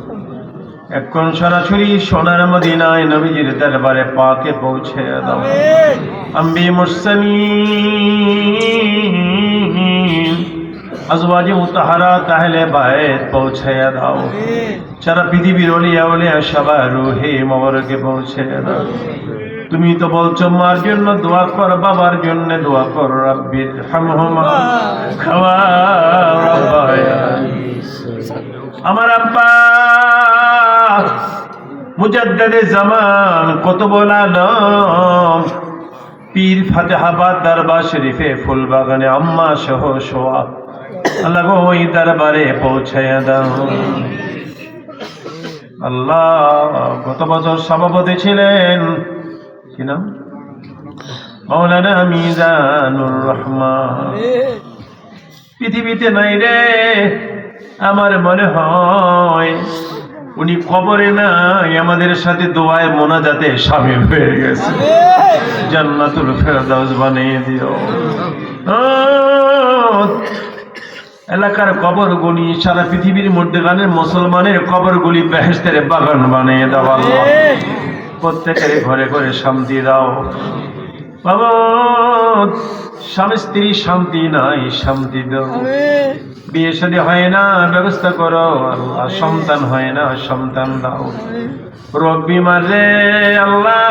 S1: এখন সরাসরি সোনার মদিনায় নবীজির দরবারে পাকে পৌঁছে দাও। আম্বি মুরসালিন আজওয়াজে মুতাহারাত আহলে বাইত পৌঁছে দাও। সারা পৃথিবীর ওলিয়া ওলিয়া সবার রূহে মোবারকে পৌঁছে দাও। তুমি তো বলছো মার জন্য দোয়া কর, বাবার জন্য দোয়া কর, রাব্বির হামহুমা খাওয়া রাব্বায়ানি। আমার আব্বা মুজাদ্দিদে জামান কুতুবুল আলম পীর ফাতেহাবাদ দরবার শরীফে ফুলবাগানে আম্মা সহ সোয়া আল্লাহ গো ওই দরবারে পৌঁছায়া দাও আল্লাহ। গত বছর সভাপতি ছিলেন কি নাম, মাওলানা মিজানুর রহমান। পৃথিবীতে নাই রে, আমার মনে হয় উনি কবরে নাই, আমাদের সাথে দোয়ায় মোনাজাতে শামিল হয়ে গেছে। জান্নাতুল ফেরদাউস বানিয়ে দিও। এলাকার কবরগুলি, সারা পৃথিবীর মধ্যখানে মুসলমানের কবরগুলি বেহেশতের বাগান বানিয়ে দাও আল্লাহ। প্রত্যেকের ঘরে ঘরে শান্তি দাও বাবা। স্বামী স্ত্রী শান্তি নাই, শান্তি দাও। বিয়ে শাদী হয় না, ব্যবস্থা করো আল্লাহ। সন্তান হয় না, সন্তান দাও। রোগ বিমার রে আল্লাহ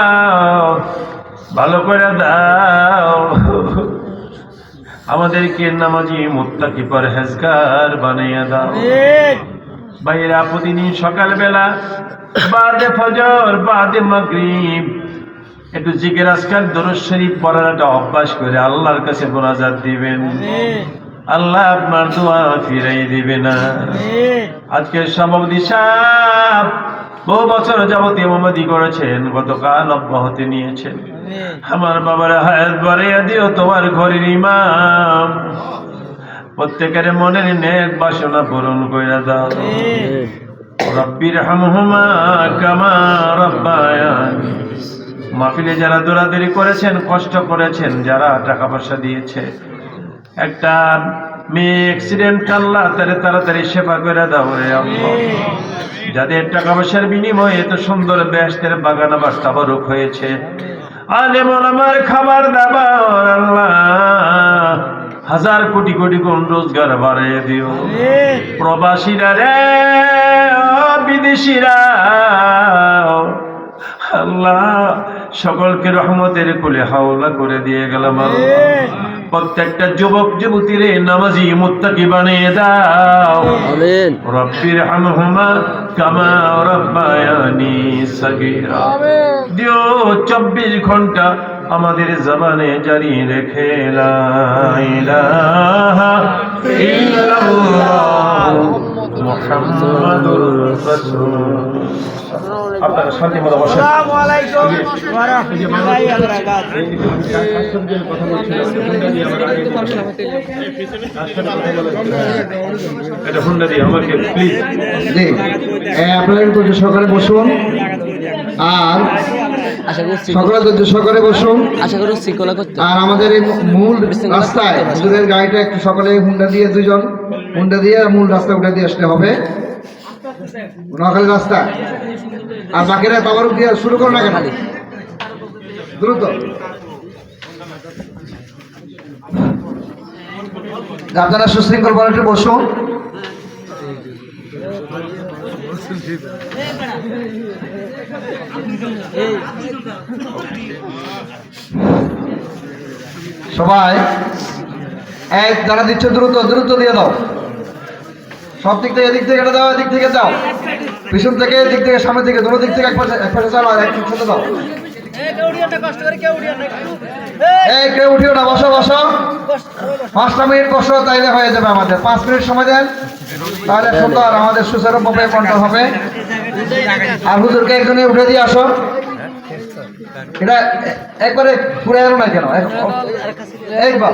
S1: ভালো করে দাও। আমাদেরকে নামাজি মুত্তাকি পরহেজগার বানিয়ে দাও। ভাইয়েরা প্রতিদিন সকালবেলা বাদে ফজর বাদে মাগরিব একটু জিকির আজকার দরুদ শরীফ পড়ার একটা অভ্যাস করে আল্লাহর কাছে মোনাজাত দিবেন। আল্লাহ আপনার দোয়া ফিরাই দিবে না। আজকের সভাপতি সাহেব বহু বছর যাবত ইমামতি করেছেন, গতকাল অব্যাহতি নিয়েছেন। আমার বাবার হায়াত বাড়াইয়া দিও তোমার ঘরের ইমাম। প্রত্যেকের মনের নেক বাসনা পূরণ কইরা দাও। রব্বির হামহুমা কামা রাব্বায়ানি। মাহফিলে যারা দৌড়াদৌড়ি করেছেন, কষ্ট করেছেন, যারা টাকা পয়সা দিয়েছে, একটা মেয়ে অ্যাক্সিডেন্ট আল্লাহ তারে তাড়াতাড়ি সেবা করে দাও রে আল্লাহ। যাদের টাকা পয়সার বিনিময়ে এত সুন্দর বেহেশতের বাগান আবার তাবারুক হয়েছে, আলেম ওলামার খাবার দাবার আল্লাহ হাজার কোটি কোটি গুণ রোজগার বাড়িয়ে দিও। প্রবাসীরা রে, বিদেশিরা আল্লাহ সকলকে রহমতের কোলে হাওলা করে দিয়ে গেলাম আল্লাহ। প্রত্যেকটা যুবক যুবতীর নামাজি মুত্তাকি বানিয়ে দাও। আমিন। রব্বির হামহুমা কামা রাব্বায়ানি সাগীরা। দিও 24 ঘন্টা আমাদের জবানে জারি রেখে লা ইলাহা ইল্লাল্লাহ মুহাম্মাদুর রাসূল। আপনারা শান্তি মতো বসেন। আসসালামু আলাইকুম ওয়া রাহমাতুল্লাহি ওয়া বারাকাতুহু। এটা হুন্ডা দিয়ে আমাকে প্লিজ।
S3: জি, আপনারা একটু সহকারে বসুন। আর সকলে ধৈর্য সহকারে বসুন। আর আমাদের এই মূল রাস্তায় হুজুরের গাড়িটা একটু সকলে হুন্ডা দিয়ে, দুইজন হুন্ডা দিয়ে মূল রাস্তা উঠে দিয়ে আসতে হবে, নোয়াখালী রাস্তা। আর বাকিরা তাবারুক দিয়ে শুরু করো না কেন, দ্রুত। আপনারা সুশৃঙ্খল ভাবে একটু বসুন। সবাই এক যারা দিচ্ছ দ্রুত দ্রুত দিয়ে দাও। সব দিক থেকে, এদিক থেকে দাও, এদিক থেকে দাও, পিছন থেকে, এদিক থেকে, সামনে থেকে, দুটো দিক থেকে এক পাশে চালো, আর এক সাথে দাও। এই কেউ উঠিও না, বসো বসো। 5টা মিনিট বসো, তাইলে হয়ে যাবে। আমাদের 5 মিনিট সময় দেন, তাহলে সুন্দর আমাদের সুচারুভাবে কন্ট্রোল হবে। আর হুজুরকে একজনে উঠে দিয়ে আসো। এটা একবারে পুরো এলো না কেন, একবার